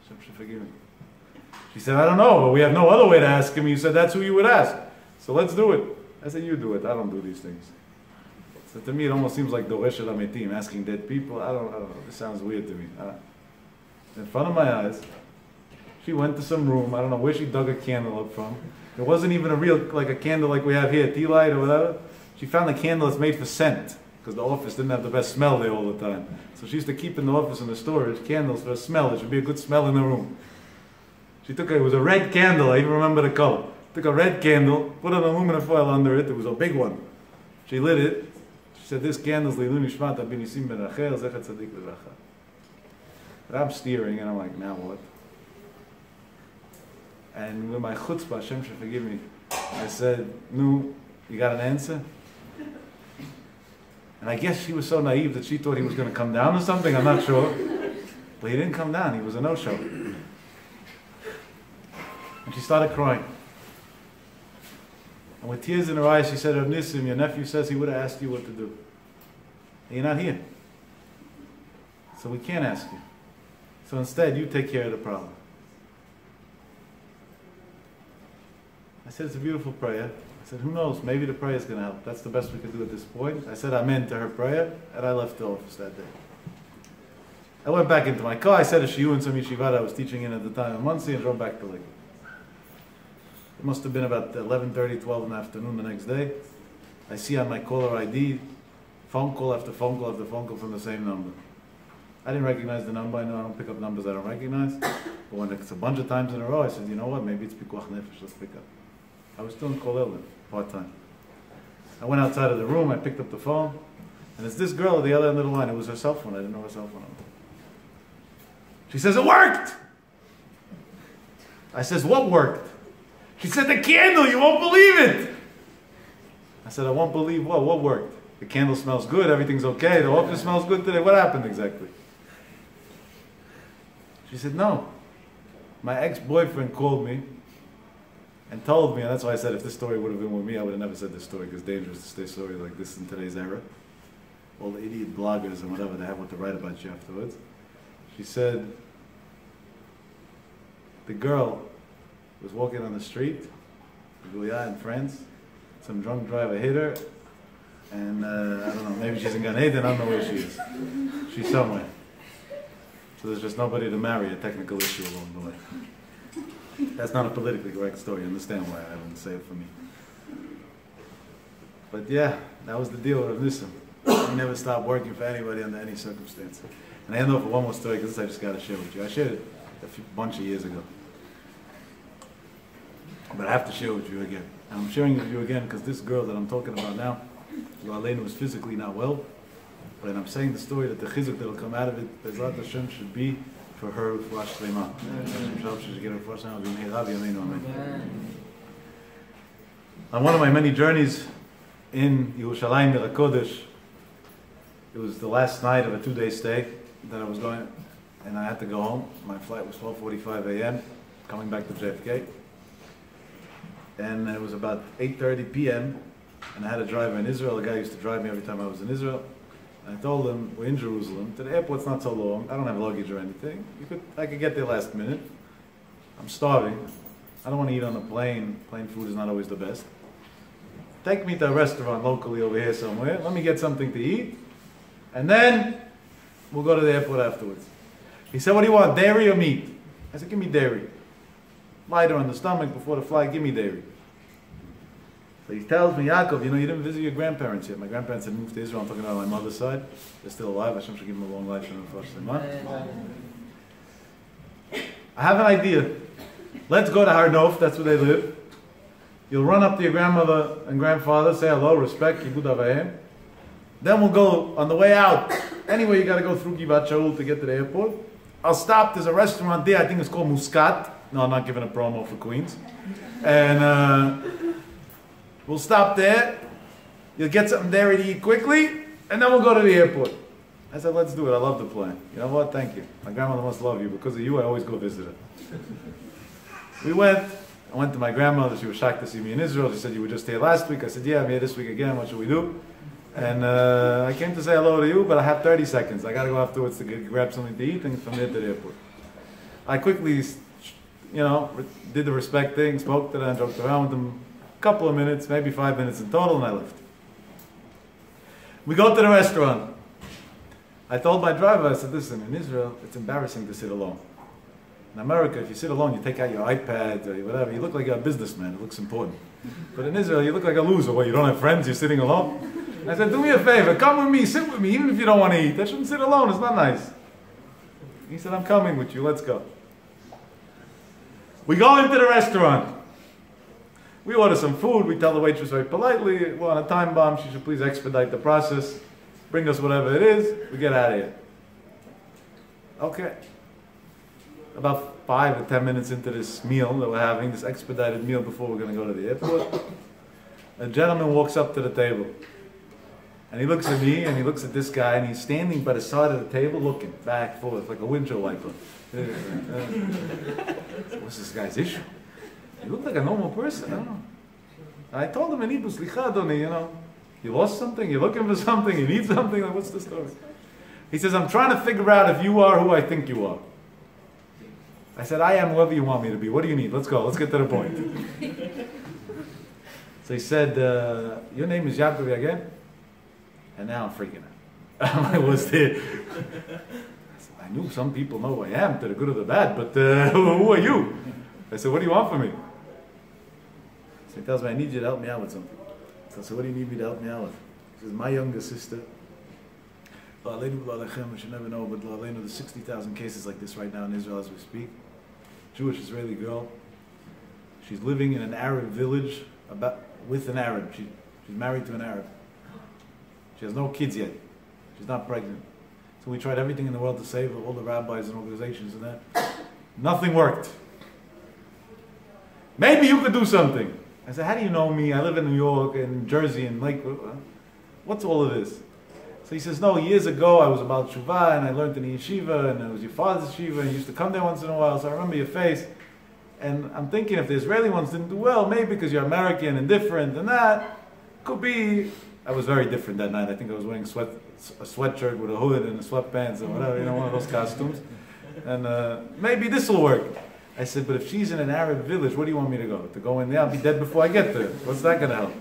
Hashem should forgive me. She said, I don't know, but we have no other way to ask him. You said that's who you would ask. So let's do it. I said, you do it. I don't do these things. So to me, it almost seems like Doresh el Ametim, asking dead people. I don't know. This sounds weird to me. In front of my eyes, she went to some room. I don't know where she dug a candle up from. It wasn't even a real, like a candle like we have here, tea light or whatever. She found a candle that's made for scent, because the office didn't have the best smell there all the time. So she used to keep in the office in the storage candles for a smell. There should be a good smell in the room. She took it was a red candle, I even remember the color. Took a red candle, put an aluminum foil under it, it was a big one. She lit it. She said, this candle's Leilun Nishmat Rabbi Nissim Me Zechat Tzadik Livracha. But I'm steering and I'm like, now what? And with my chutzpah, Hashem should forgive me, I said, no, you got an answer? And I guess she was so naive that she thought he was going to come down or something, I'm not sure. But he didn't come down, he was a no-show. And she started crying. And with tears in her eyes, she said, Rav Nissim, your nephew says he would have asked you what to do. And you're not here. So we can't ask you. So instead, you take care of the problem. I said, it's a beautiful prayer. I said, who knows, maybe the prayer is going to help. That's the best we could do at this point. I said amen to her prayer, and I left the office that day. I went back into my car. I said a shiur in some yeshiva I was teaching in at the time in Muncie and drove back to Lakewood. It must have been about 11:30, 12 in the afternoon the next day. I see on my caller ID, phone call after phone call after phone call from the same number. I didn't recognize the number. I know I don't pick up numbers I don't recognize. But when it's a bunch of times in a row, I said, you know what, maybe it's pikuach nefesh, let's pick up. I was still in Kolel, part-time. I went outside of the room, I picked up the phone, and it's this girl at the other end of the line. It was her cell phone. I didn't know her cell phone number. She says, it worked! I says, what worked? She said, the candle, you won't believe it! I said, I won't believe what? What worked? The candle smells good, everything's okay, the office smells good today. What happened exactly? She said, no. My ex-boyfriend called me and told me, and that's why I said if this story would have been with me, I would have never said this story, because it's dangerous to say stories like this in today's era. All the idiot bloggers and whatever, they have what to write about you afterwards. She said, the girl was walking on the street, and friends, some drunk driver hit her, and I don't know, maybe she's in Gan Eden, I don't know where she is. She's somewhere. So there's just nobody to marry, a technical issue along the way. That's not a politically correct story, you understand why I wouldn't say it for me. But yeah, that was the deal with Rav Nissim. He never stopped working for anybody under any circumstance. And I end off with one more story, because this I just got to share with you. I shared it a bunch of years ago. But I have to share it with you again. And I'm sharing it with you again because this girl that I'm talking about now, Elena was physically not well. But I'm saying the story that the chizuk that will come out of it, Bezrat Hashem, should be for her Refuah Shlema. She should get her Refuah Shlema. On one of my many journeys in Yerushalayim Ir HaKodesh, it was the last night of a 2-day stay that I was going, and I had to go home. My flight was 12:45 a.m., coming back to JFK. And it was about 8:30 p.m., and I had a driver in Israel. A guy used to drive me every time I was in Israel. And I told him, we're in Jerusalem. To the airport's not so long. I don't have luggage or anything. I could get there last minute. I'm starving. I don't want to eat on a plane. Plane food is not always the best. Take me to a restaurant locally over here somewhere. Let me get something to eat. And then we'll go to the airport afterwards. He said, what do you want, dairy or meat? I said, give me dairy. Lighter on the stomach before the flight, give me dairy. So he tells me, Yaakov, you know, you didn't visit your grandparents yet. My grandparents had moved to Israel. I'm talking about my mother's side. They're still alive. Hashem should give them a long life. I have an idea. Let's go to Har Nof. That's where they live. You'll run up to your grandmother and grandfather, say hello, respect, kibud avayim. Then we'll go on the way out. Anyway, you got to go through Givat Shaul to get to the airport. I'll stop. There's a restaurant there. I think it's called Muscat. No, I'm not giving a promo for Queens. And we'll stop there. You'll get something there to eat quickly, and then we'll go to the airport. I said, let's do it. I love the plan. You know what? Thank you. My grandmother must love you. Because of you, I always go visit her. We went. I went to my grandmother. She was shocked to see me in Israel. She said, you were just here last week. I said, yeah, I'm here this week again. What should we do? And I came to say hello to you, but I have 30 seconds. I got to go afterwards to grab something to eat, and from there to the airport. I quickly, did the respect thing, spoke to them, joked around with them a couple of minutes, maybe 5 minutes in total, and I left. We go to the restaurant. I told my driver, I said, listen, in Israel, it's embarrassing to sit alone. In America, if you sit alone, you take out your iPad or whatever, you look like you're a businessman, it looks important. But in Israel, you look like a loser. Well, you don't have friends, you're sitting alone? I said, do me a favor, come with me, sit with me, even if you don't want to eat. I shouldn't sit alone, it's not nice. He said, I'm coming with you, let's go. We go into the restaurant. We order some food, we tell the waitress very politely, we're on a time bomb, she should please expedite the process, bring us whatever it is, we get out of here. Okay. About 5 to 10 minutes into this meal that we're having, this expedited meal before we're going to go to the airport, a gentleman walks up to the table. And he looks at me, and he looks at this guy, and he's standing by the side of the table, looking back, forth, like a windshield wiper. What's this guy's issue? He looked like a normal person, I don't know. I told him, "Ani b'slicha, Adoni, you know, you lost something, you're looking for something, you need something, like, what's the story?" He says, "I'm trying to figure out if you are who I think you are." I said, "I am whoever you want me to be. What do you need? Let's go, let's get to the point." So he said, "Your name is Yaakov Yagen?" And now I'm freaking out. I was there. I said, "I knew some people know who I am, to the good or the bad, but who are you?" I said, "What do you want from me?" So he tells me, "I need you to help me out with something." So I said, "What do you need me to help me out with?" He says, "My younger sister, I should never know, but there's 60,000 cases like this right now in Israel as we speak. Jewish Israeli girl. She's living in an Arab village with an Arab. She's married to an Arab. She has no kids yet. She's not pregnant. So we tried everything in the world to save her, all the rabbis and organizations and that. Nothing worked. Maybe you could do something." I said, "How do you know me? I live in New York and Jersey and Lakewood. What's all of this?" So he says, "No, years ago I was about Shuvah and I learned in the yeshiva and it was your father's yeshiva and you used to come there once in a while, so I remember your face. And I'm thinking if the Israeli ones didn't do well, maybe because you're American and different and that, could be..." I was very different that night. I think I was wearing a sweatshirt with a hood and sweatpants or whatever, one of those costumes. And maybe this will work. I said, "But if she's in an Arab village, where do you want me to go? To go in there? I'll be dead before I get there. What's that going to help?"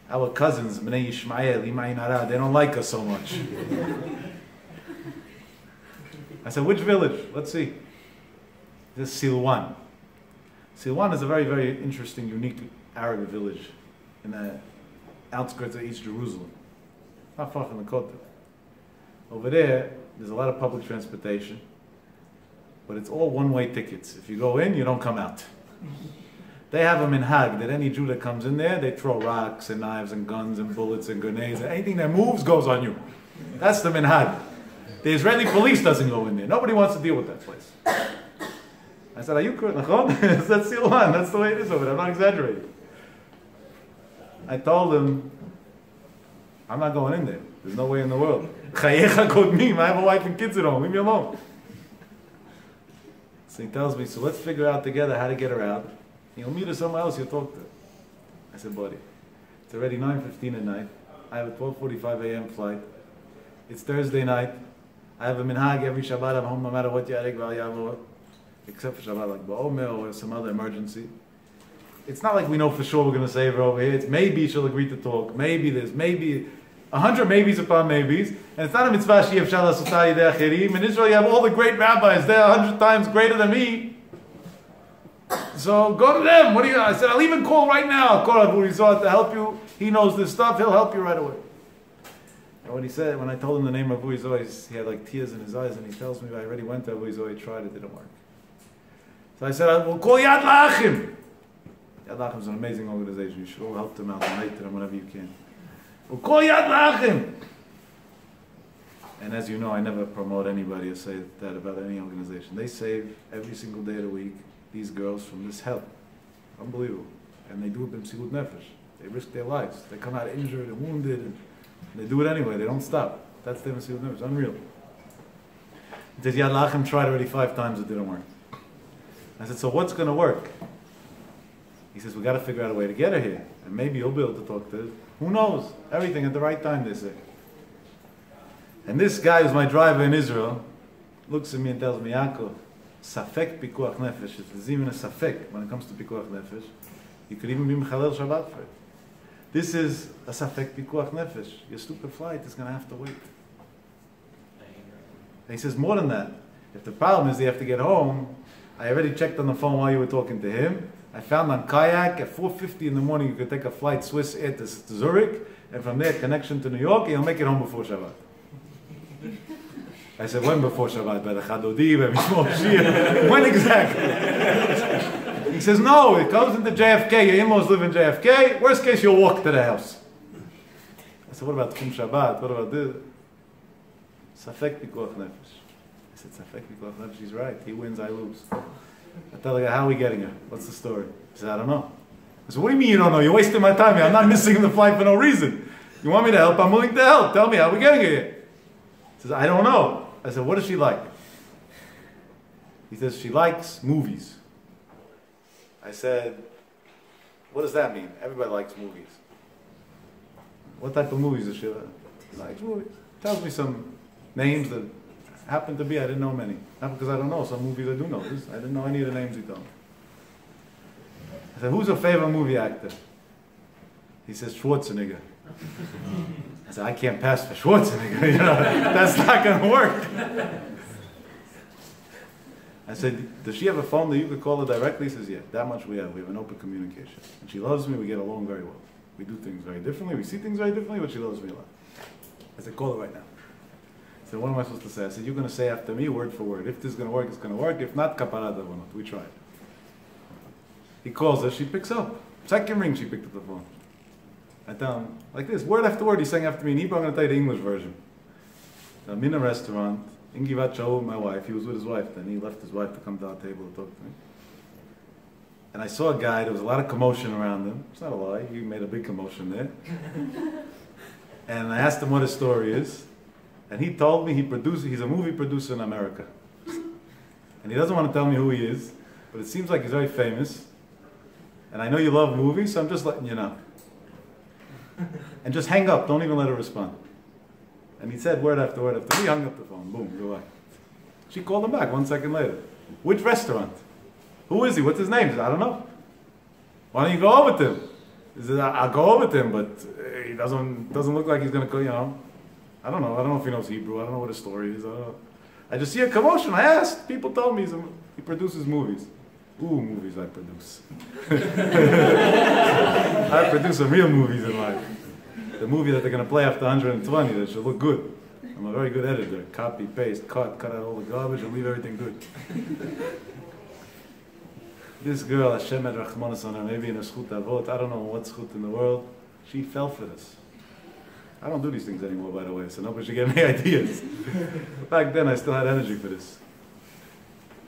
Our cousins, Bnei Yishmael, Imai Nara, they don't like us so much. I said, "Which village? Let's see." This is Silwan. Silwan is a very, very interesting, unique Arab village in the outskirts of East Jerusalem. Not far from the Kotel. Over there's a lot of public transportation, but it's all one-way tickets. If you go in, you don't come out. They have a minhag that any Jew that comes in there, they throw rocks and knives and guns and bullets and grenades, and anything that moves goes on you. That's the minhag. The Israeli police doesn't go in there. Nobody wants to deal with that place. I said, "Are you correct? That's Silwan. That's the way it is over there. I'm not exaggerating." I told him, "I'm not going in there. There's no way in the world. Chayecha kodmim. I have a wife and kids at home. Leave me alone." So he tells me, "So let's figure out together how to get her out. You'll meet her somewhere else, you'll talk to her." I said, "Buddy, it's already 9:15 at night. I have a 12:45 a.m. flight. It's Thursday night. I have a minhag every Shabbat. I'm home no matter what yarek val yavor, except for Shabbat like ba'omer or some other emergency. It's not like we know for sure we're going to save her over here. It's maybe she'll agree to talk. Maybe this, maybe 100 maybes upon maybes. And it's not a mitzvah she'yev shalas utai de achirim. In Israel, you have all the great rabbis. They're 100 times greater than me. So go to them." What do you? I said, "I'll even call right now. I'll call Rav Nissim to help you. He knows this stuff. He'll help you right away." And what he said, when I told him the name of Rav Nissim, he had like tears in his eyes, and he tells me, "I already went to Rav Nissim, tried, it didn't work." So I said, "We'll call Yad La'achim." Yad La'achim is an amazing organization. You should all help them out, donate to them whenever you can. "We'll call Yad La'achim." And as you know, I never promote anybody or say that about any organization. They save every single day of the week these girls from this hell. Unbelievable. And they do it b'msilut nefesh. They risk their lives. They come out injured and wounded, and they do it anyway. They don't stop. That's their b'msilut nefesh. Unreal. He says, "Yad La'achim tried already 5 times, it didn't work." I said, "So what's going to work?" He says, "We got to figure out a way to get her here. And maybe you'll be able to talk to her. Who knows? Everything at the right time, they say." And this guy who's my driver in Israel looks at me and tells me, "Yaakov, safek pikuach nefesh." There's even a safek when it comes to pikuach nefesh. You could even be mechalel Shabbat for it. This is a safek pikuach nefesh. Your stupid flight is going to have to wait. And he says more than that. If the problem is they have to get home, I already checked on the phone while you were talking to him. I found on Kayak at 4:50 in the morning you could take a flight Swiss Air to Zurich, and from there connection to New York, and you'll make it home before Shabbat. I said, "When before Shabbat? By the Chadodi, by Mishmor Shir? When exactly?" He says, "No, it goes into JFK. Your in-laws live in JFK. Worst case, you'll walk to the house." I said, "What about Tchum Shabbat? What about this?" Safek pikuach nefesh. I said, "Safek pikuach nefesh." He's right. He wins, I lose. I tell the guy, "How are we getting her? What's the story?" He said, "I don't know." I said, what do you mean you don't know? You're wasting my time here. I'm not missing the flight for no reason. You want me to help? I'm willing to help. Tell me, how are we getting here? He says, I don't know. I said, what does she like? He says, she likes movies. I said, what does that mean? Everybody likes movies. What type of movies does she like? She likes movies. Tells me some names that happen to be, I didn't know many. Not because I don't know, some movies I do know. I didn't know any of the names he told me. I said, who's your favorite movie actor? He says, Schwarzenegger. I said, I can't pass for Schwarzenegger, you know, that's not going to work. I said, does she have a phone that you could call her directly? He says, yeah, that much we have. We have an open communication. And she loves me, we get along very well. We do things very differently, we see things very differently, but she loves me a lot. I said, call her right now. I said, what am I supposed to say? I said, you're going to say after me word for word. If this is going to work, it's going to work. If not, kaparada vanot. We tried. He calls her, she picks up. Second ring, she picked up the phone. I tell him, like this, word after word, he's saying after me in Hebrew. I'm going to tell you the English version. I'm in a restaurant, in Givat Shaul, my wife, he was with his wife then. He left his wife to come to our table to talk to me. And I saw a guy, there was a lot of commotion around him. It's not a lie, he made a big commotion there. And I asked him what his story is. And he told me he's a movie producer in America. And he doesn't want to tell me who he is, but it seems like he's very famous. And I know you love movies, so I'm just letting you know. And just hang up, don't even let her respond. And he said word after word after he hung up the phone, boom, go away. She called him back 1 second later. Which restaurant? Who is he? What's his name? He said, I don't know. Why don't you go over with him? He said, I'll go over with him, but he doesn't look like he's going to go, you know. I don't know if he knows Hebrew. I don't know what his story is. I don't know. I just see a commotion. I asked. People told me he produces movies. Ooh, movies I produce. I produce some real movies in life. The movie that they're going to play after 120 that should look good. I'm a very good editor. Copy, paste, cut out all the garbage and leave everything good. This girl, Hashem had Rachmanas on her, maybe in a schut avot, I don't know what schut in the world, she fell for this. I don't do these things anymore, by the way, so nobody should get any ideas. Back then, I still had energy for this.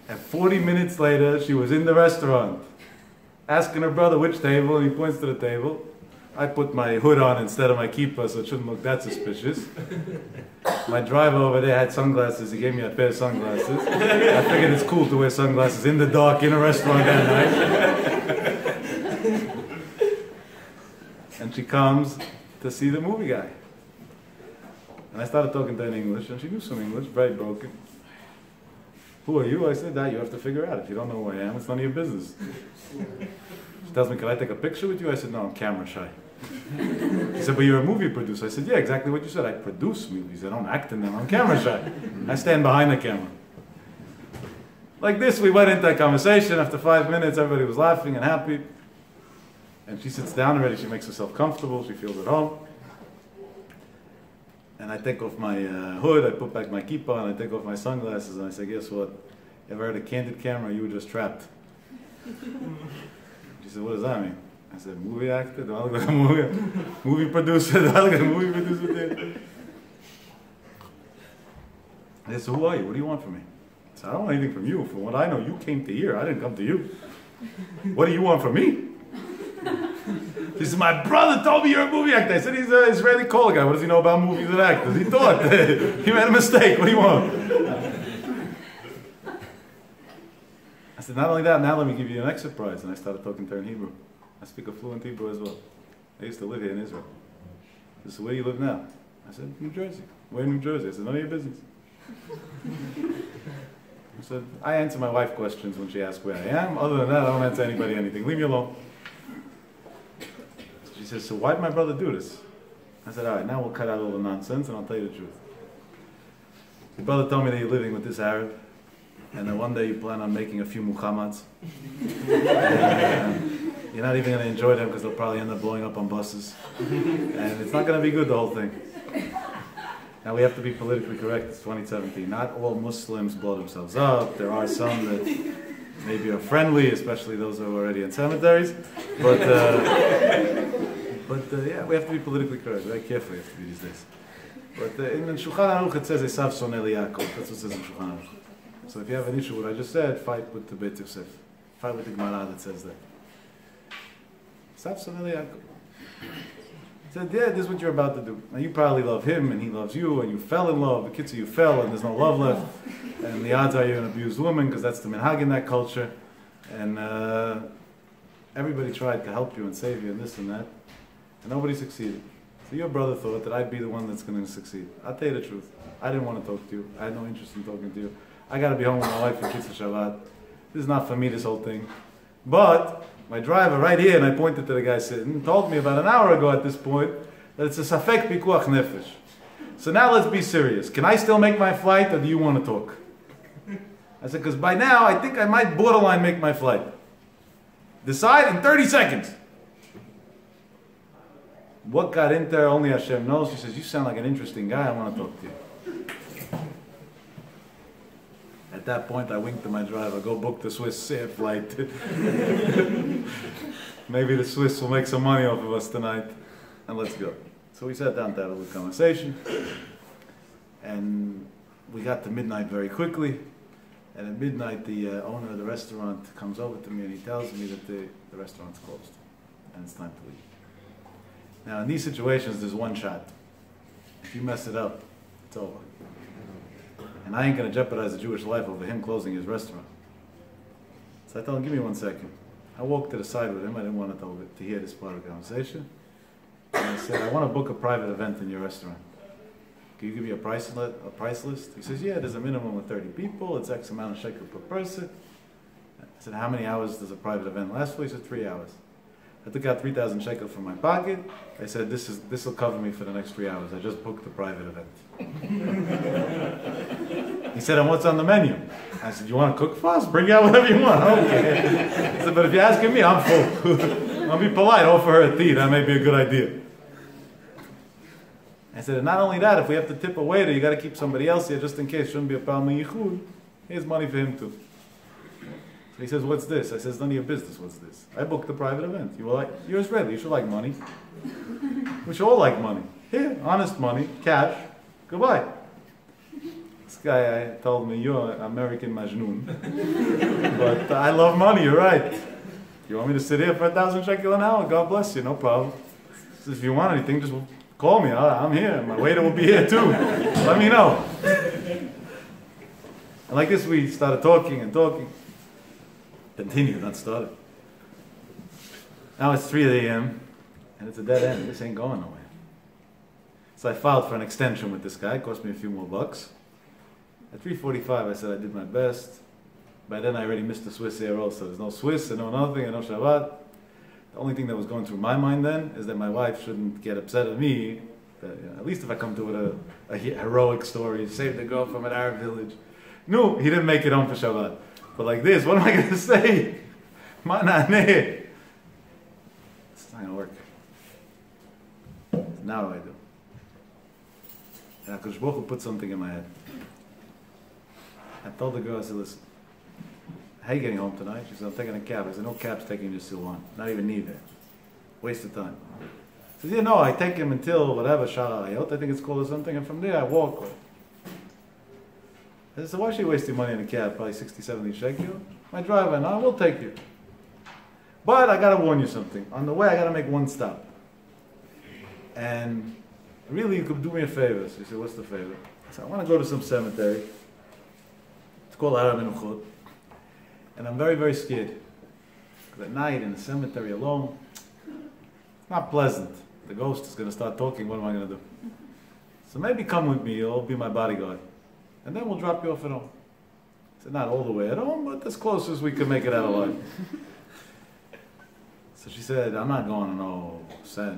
And 40 minutes later, she was in the restaurant, asking her brother which table, and he points to the table. I put my hood on instead of my kippah, so it shouldn't look that suspicious. My driver over there had sunglasses. He gave me a pair of sunglasses. I figured it's cool to wear sunglasses in the dark in a restaurant at night. And she comes to see the movie guy. And I started talking to her in English, and she knew some English, very broken. Who are you? I said, that you have to figure out. If you don't know who I am, it's none of your business. She tells me, can I take a picture with you? I said, no, I'm camera shy. He said, but you're a movie producer. I said, yeah, exactly what you said. I produce movies. I don't act in them. I'm camera shy. I stand behind the camera. Like this, we went into that conversation. After 5 minutes, everybody was laughing and happy. And she sits down already. She makes herself comfortable. She feels at home. And I take off my hood. I put back my kippah, and I take off my sunglasses. And I say, guess what? Ever had a candid camera? You were just trapped. She said, what does that mean? I said, movie actor? Do I look like a movie producer? Do I look like a movie producer there? I said, so who are you? What do you want from me? I said, I don't want anything from you. From what I know, you came to here. I didn't come to you. What do you want from me? She said, my brother told me you're a movie actor. I said, he's an Israeli call guy. What does he know about movies and actors? He thought. He made a mistake. What do you want? I said, not only that, now let me give you an extra prize. And I started talking to her in Hebrew. I speak a fluent Hebrew as well. I used to live here in Israel. She said, where do you live now? I said, New Jersey. Where in New Jersey? I said, none of your business. I said, I answer my wife questions when she asks where I am. Other than that, I don't answer anybody anything. Leave me alone. She says, so why did my brother do this? I said, all right, now we'll cut out all the nonsense and I'll tell you the truth. Your brother told me that you're living with this Arab, and then one day you plan on making a few Muhammads. You're not even going to enjoy them because they'll probably end up blowing up on buses. And it's not going to be good, the whole thing. Now we have to be politically correct, it's 2017. Not all Muslims blow themselves up. There are some that maybe are friendly, especially those who are already in cemeteries. But yeah, we have to be politically correct. Very careful we have to be these days. But in the Shulchan Aruch it says, Esav soneh Yaakov. That's what it says in Shulchan Aruch. So if you have an issue with what I just said, fight with the Beit Yosef. Fight with the Gemara that says that. Stop Sameli Acog. He said, yeah, this is what you're about to do. Now you probably love him and he loves you and you fell in love. The kids say you fell and there's no love left. And the odds are you're an abused woman because that's the minhag in that culture. And everybody tried to help you and save you and this and that. And nobody succeeded. So your brother thought that I'd be the one that's going to succeed. I'll tell you the truth. I didn't want to talk to you. I had no interest in talking to you. I got to be home with my wife and kids for Shabbat. This is not for me, this whole thing. But my driver right here, and I pointed to the guy sitting, told me about an hour ago at this point that it's a safek pikuach nefesh. So now let's be serious. Can I still make my flight or do you want to talk? I said, because by now I think I might borderline make my flight. Decide in 30 seconds. What got in there, only Hashem knows. He says, you sound like an interesting guy, I want to talk to you. At that point, I winked to my driver, go book the Swiss air flight. Maybe the Swiss will make some money off of us tonight, and let's go. So we sat down to have a little conversation, and we got to midnight very quickly, and at midnight, the owner of the restaurant comes over to me and he tells me that the restaurant's closed, and it's time to leave. Now, in these situations, there's one shot. If you mess it up, it's over. And I ain't going to jeopardize the Jewish life over him closing his restaurant. So I told him, give me 1 second. I walked to the side with him. I didn't want to hear this part of the conversation. And I said, I want to book a private event in your restaurant. Can you give me a price list? He says, yeah, there's a minimum of 30 people. It's X amount of shekel per person. I said, how many hours does a private event last for? He said, 3 hours. I took out 3,000 shekel from my pocket. I said, this will cover me for the next 3 hours. I just booked the private event. He said, and what's on the menu? I said, you want to cook for us? Bring out whatever you want. Okay. He said, but if you're asking me, I'm full. I'll be polite, offer her a tea. That may be a good idea. I said, and not only that, if we have to tip a waiter, you got to keep somebody else here just in case. Shouldn't be a problem in yichud. Here's money for him too. So he says, what's this? I says, none of your business, what's this? I booked a private event. You were like, you're Israeli, you should like money. We should all like money. Here, honest money, cash, goodbye. This guy told me, you're an American Majnun. But I love money, you're right. You want me to sit here for 1,000 shekel an hour? God bless you, no problem. He says, if you want anything, just call me, I'm here. My waiter will be here too. Let me know. And like this, we started talking and talking. Continued, not started. Now it's 3 a.m. and it's a dead end. This ain't going nowhere. So I filed for an extension with this guy. It cost me a few more bucks. At 3:45, I said I did my best. By then, I already missed the Swiss air also. There's no Swiss, and no nothing, and no Shabbat. The only thing that was going through my mind then is that my wife shouldn't get upset at me. That, at least if I come to with a heroic story, saved a girl from an Arab village. No, he didn't make it home for Shabbat. But like this, what am I going to say? Manane. It's not going to work. Now what do I do? And Acog Baruch Hu put something in my head. I told the girl, I said, listen, how are you getting home tonight? She said, I'm taking a cab. I said, no cab's taking you to Sivan. Not even need it. Waste of time. She said, yeah, no, I take him until whatever, Shara Ayot, I think it's called or something, and from there I walk. I said, so why should you waste your money in a cab? Probably 60, 70 shekel. My driver and I will take you. But I got to warn you something. On the way, I got to make one stop. And really, you could do me a favor. So he said, what's the favor? I said, I want to go to some cemetery. It's called Arab Menuchot. And I'm very, very scared. Because at night, in the cemetery alone, it's not pleasant. The ghost is going to start talking. What am I going to do? So maybe come with me. You'll be my bodyguard. And then we'll drop you off at home. I said, not all the way at home, but as close as we can make it out alive. So she said, I'm not going to no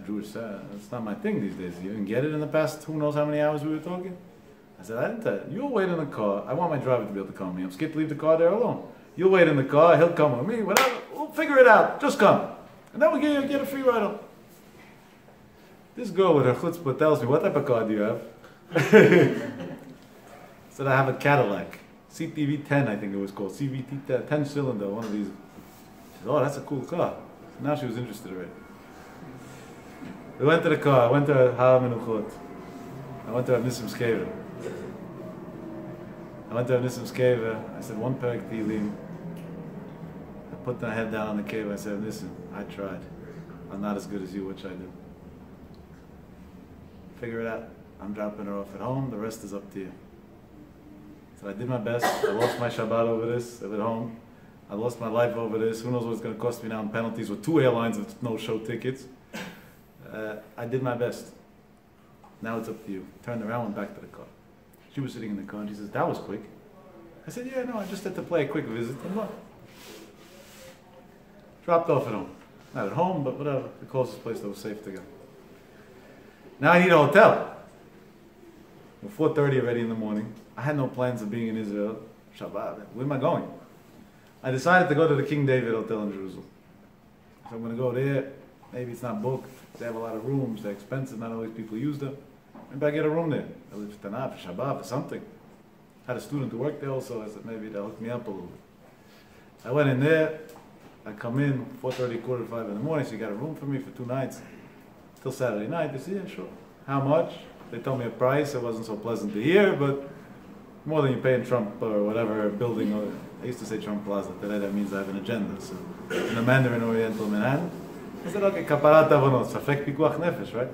Jewish sad. That's not my thing these days. You didn't get it in the past who knows how many hours we were talking? I said, I didn't tell you. You'll wait in the car. I want my driver to be able to come with me. I'm scared to leave the car there alone. You'll wait in the car. He'll come with me. Whatever. We'll figure it out. Just come. And then we'll get a free ride home. This girl with her chutzpah tells me, what type of car do you have? Said, I have a Cadillac. CTV 10, I think it was called. CVT 10 cylinder, one of these. She said, oh, that's a cool car. So now she was interested already. We went to the car. I went to Har Menuchot. I went to Rav Nissim Me. I said, one parak Tehillim. I put my head down on the cave. I said, listen, I tried. I'm not as good as you, which I do. Figure it out. I'm dropping her off at home. The rest is up to you. So I did my best. I lost my Shabbat over this at home. I lost my life over this. Who knows what it's going to cost me now in penalties with 2 airlines with no show tickets. I did my best. Now it's up to you. Turned around, went back to the car. She was sitting in the car and she says, that was quick. I said, yeah, no, I just had to play a quick visit. And look. Dropped off at home. Not at home, but whatever. The closest place that was safe to go. Now I need a hotel. 4:30 already in the morning. I had no plans of being in Israel. Shabbat. Where am I going? I decided to go to the King David Hotel in Jerusalem. So I'm going to go there. Maybe it's not booked. They have a lot of rooms. They're expensive. Not always people use them. Maybe I get a room there. I live for Tanaf, for Shabbat, for something. I had a student who worked there also. I said maybe they'll hook me up a little bit. I went in there. I come in 4:30, 4:45 in the morning. So you got a room for me for 2 nights. Till Saturday night. They said, yeah, sure. How much? They told me a price. It wasn't so pleasant to hear, but more than you pay in Trump or whatever building. I used to say Trump Plaza. Today that means I have an agenda. So in the Mandarin Oriental Manhattan, I said, okay, kaparat avonot, safek pikuach nefesh, right?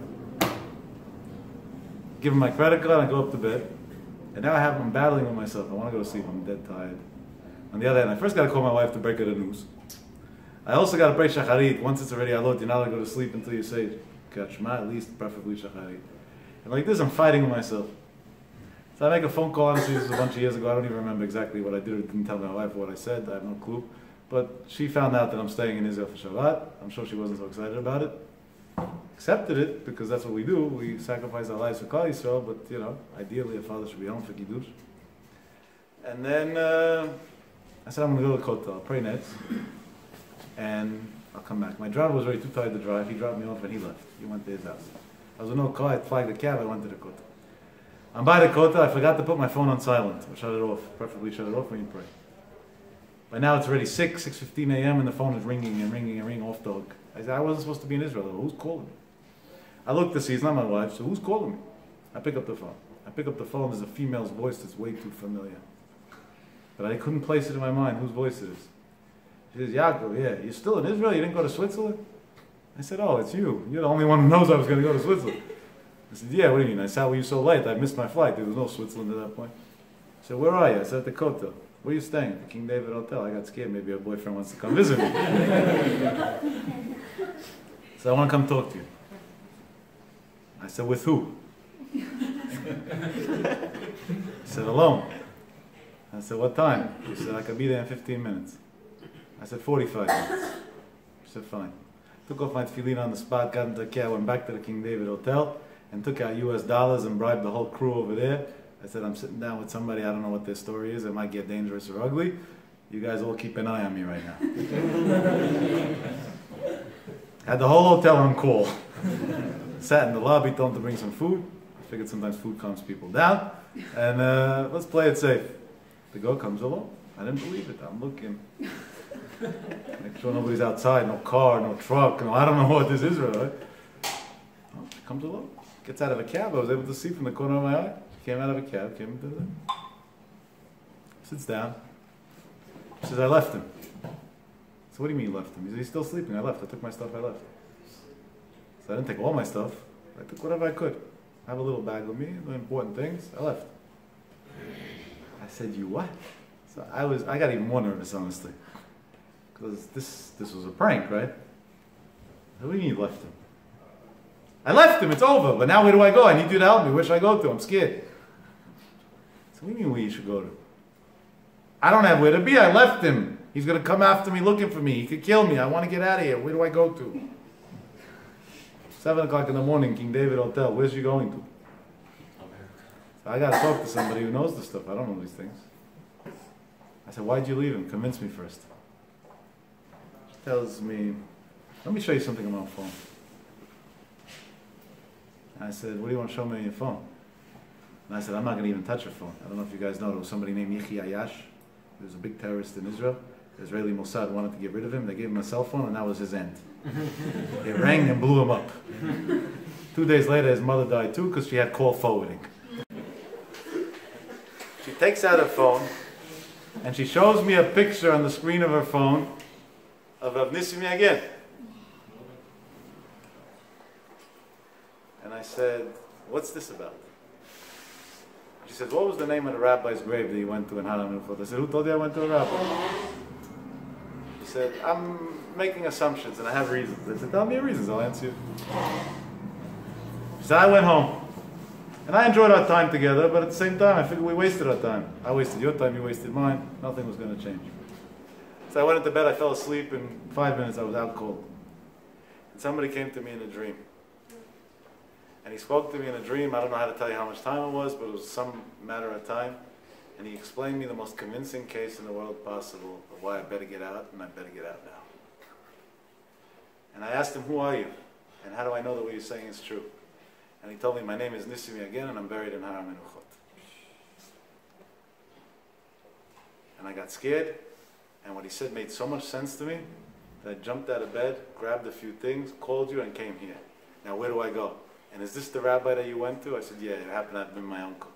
Give him my credit card and go up to bed. And now I'm battling with myself. I want to go to sleep. I'm dead tired. On the other hand, I first got to call my wife to break her the news. I also got to pray shacharit. Once it's already alot, you're not allowed to go to sleep until you say Shema, at least preferably shacharit. And like this, I'm fighting with myself. So I make a phone call. Honestly, this was a bunch of years ago. I don't even remember exactly what I did or didn't tell my wife what I said. I have no clue. But she found out that I'm staying in Israel for Shabbat. I'm sure she wasn't so excited about it. Accepted it, because that's what we do. We sacrifice our lives for Klal Yisrael, but, you know, ideally a father should be home for Kiddush. And then I said, I'm going to go to the Kotel. I'll pray Cnet, and I'll come back. My driver was already too tired to drive. He dropped me off and he left. He went to his house. I was in no car. I flagged the cab. I went to the Kotel. I'm by the Kotel. I forgot to put my phone on silent, or shut it off. Preferably shut it off when you pray. By now it's already 6:15 a.m. and the phone is ringing and ringing and ringing off the hook. I said, I wasn't supposed to be in Israel. Who's calling me? I look to see, it's not my wife, so who's calling me? I pick up the phone. I pick up the phone, there's a female's voice that's way too familiar. But I couldn't place it in my mind whose voice it is. She says, Yaakov, yeah, you're still in Israel? You didn't go to Switzerland? I said, oh, it's you. You're the only one who knows I was going to go to Switzerland. I said, yeah, what do you mean? I said, why were you so late? I missed my flight. There was no Switzerland at that point. I said, where are you? I said, at the Kotel. Where are you staying? At the King David Hotel. I got scared. Maybe your boyfriend wants to come visit me. So I want to come talk to you. I said, with who? He said, alone. I said, what time? He said, I could be there in 15 minutes. I said, 45 minutes. He said, fine. Took off my tefillin on the spot, got into the car, went back to the King David Hotel, and took out US dollars and bribed the whole crew over there. I said, I'm sitting down with somebody, I don't know what their story is, it might get dangerous or ugly. You guys all keep an eye on me right now. Had the whole hotel on call. Sat in the lobby, told them to bring some food. I figured sometimes food calms people down. And let's play it safe. The girl comes along. I didn't believe it. I'm looking. Make sure nobody's outside, no car, no truck. No, I don't know what this is, right? Well, she comes along. Gets out of a cab. I was able to see from the corner of my eye. She came out of a cab, came into the... Sits down. She says, I left him. So what do you mean you left him? He said, he's still sleeping. I left. I took my stuff, I left. So I didn't take all my stuff. I took whatever I could. I have a little bag with me, the important things. I left. I said, you what? So I got even more nervous, honestly. Because this was a prank, right? What do you mean you left him? I left him, it's over, but now where do I go? I need you to help me. Where should I go to? I'm scared. So what do you mean where you should go to? I don't have where to be. I left him. He's going to come after me looking for me. He could kill me. I want to get out of here. Where do I go to? 7 o'clock in the morning, King David Hotel. Where's you going to? So I got to talk to somebody who knows this stuff. I don't know these things. I said, why'd you leave him? Convince me first. She tells me, let me show you something on my phone. I said, what do you want to show me on your phone? And I said, I'm not going to even touch your phone. I don't know if you guys know, there was somebody named Yichi Ayash. He was a big terrorist in Israel. The Israeli Mossad wanted to get rid of him. They gave him a cell phone, and that was his end. It rang and blew him up. 2 days later, his mother died too, because she had call forwarding. She takes out her phone, and she shows me a picture on the screen of her phone of Rav Nissim Me again. And I said, what's this about? She said, what was the name of the rabbi's grave that you went to in Har HaMenuchot? I said, who told you I went to a rabbi? She said, I'm making assumptions and I have reasons. I said, tell me your reasons, I'll answer you. She said, I went home. And I enjoyed our time together, but at the same time, I figured we wasted our time. I wasted your time, you wasted mine. Nothing was going to change. So I went into bed, I fell asleep. In 5 minutes, I was out cold. And somebody came to me in a dream. And he spoke to me in a dream. I don't know how to tell you how much time it was, but it was some matter of time. And he explained me the most convincing case in the world possible of why I better get out, and I better get out now. And I asked him, who are you? And how do I know that what you're saying is true? And he told me, my name is Nissim Me again, and I'm buried in Har HaMenuchot. And I got scared, and what he said made so much sense to me that I jumped out of bed, grabbed a few things, called you, and came here. Now where do I go? And is this the rabbi that you went to? I said, yeah, it happened to have been my uncle.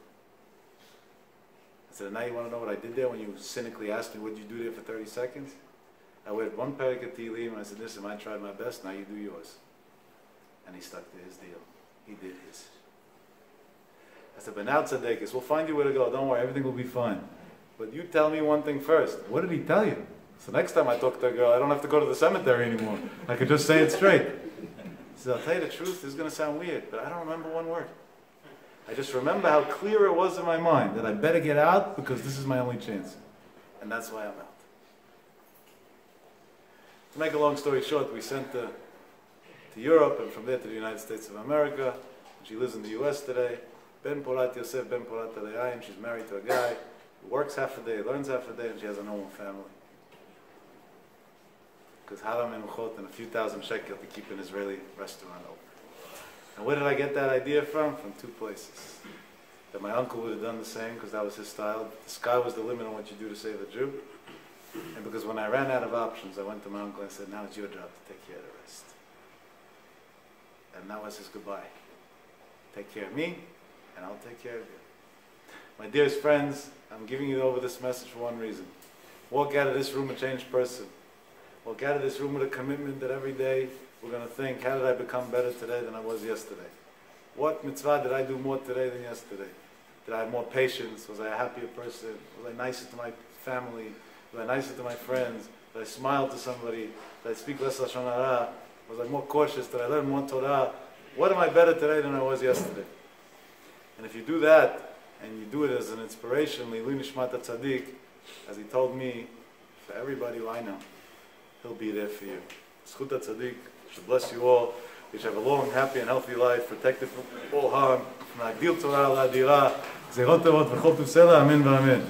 I said, now you want to know what I did there when you cynically asked me, what did you do there for 30 seconds? I read one parak of Tehillim, and I said, listen, I tried my best, now you do yours. And he stuck to his deal. He did his. I said, but now Tzadekis, we'll find you where to go. Don't worry, everything will be fine. But you tell me one thing first. What did he tell you? So next time I talk to a girl, I don't have to go to the cemetery anymore. I could just say it straight. He said, I'll tell you the truth, this is going to sound weird, but I don't remember one word. I just remember how clear it was in my mind that I better get out because this is my only chance. And that's why I'm out. To make a long story short, we sent her to Europe and from there to the United States of America. She lives in the US today. Ben Porat Yosef, Ben Porat Aleayim. She's married to a guy who works half a day, learns half a day, and she has a normal family. Because Har HaMenuchot and a few thousand shekel to keep an Israeli restaurant open. And where did I get that idea from? From two places. That my uncle would have done the same because that was his style. The sky was the limit on what you do to save a Jew. And because when I ran out of options, I went to my uncle and said, now it's your job to take care of the rest. And that was his goodbye. Take care of me, and I'll take care of you. My dearest friends, I'm giving you over this message for one reason. Walk out of this room a changed person. Walk out of this room with a commitment that every day we're going to think, how did I become better today than I was yesterday? What mitzvah did I do more today than yesterday? Did I have more patience? Was I a happier person? Was I nicer to my family? Was I nicer to my friends? Did I smile to somebody? Did I speak less Lashon Hara? Was I more cautious? Did I learn more Torah? What am I better today than I was yesterday? And if you do that, and you do it as an inspiration, Leilu Nishmat HaTzadik, as he told me, for everybody who I know, he'll be there for you. Zchut HaTzadik should bless you all. You should have a long, happy, and healthy life, protected from all harm, from Agdil Torah, L'Adira, Zerot Tevot, V'chol Tuv Sela, Amen v'Amen.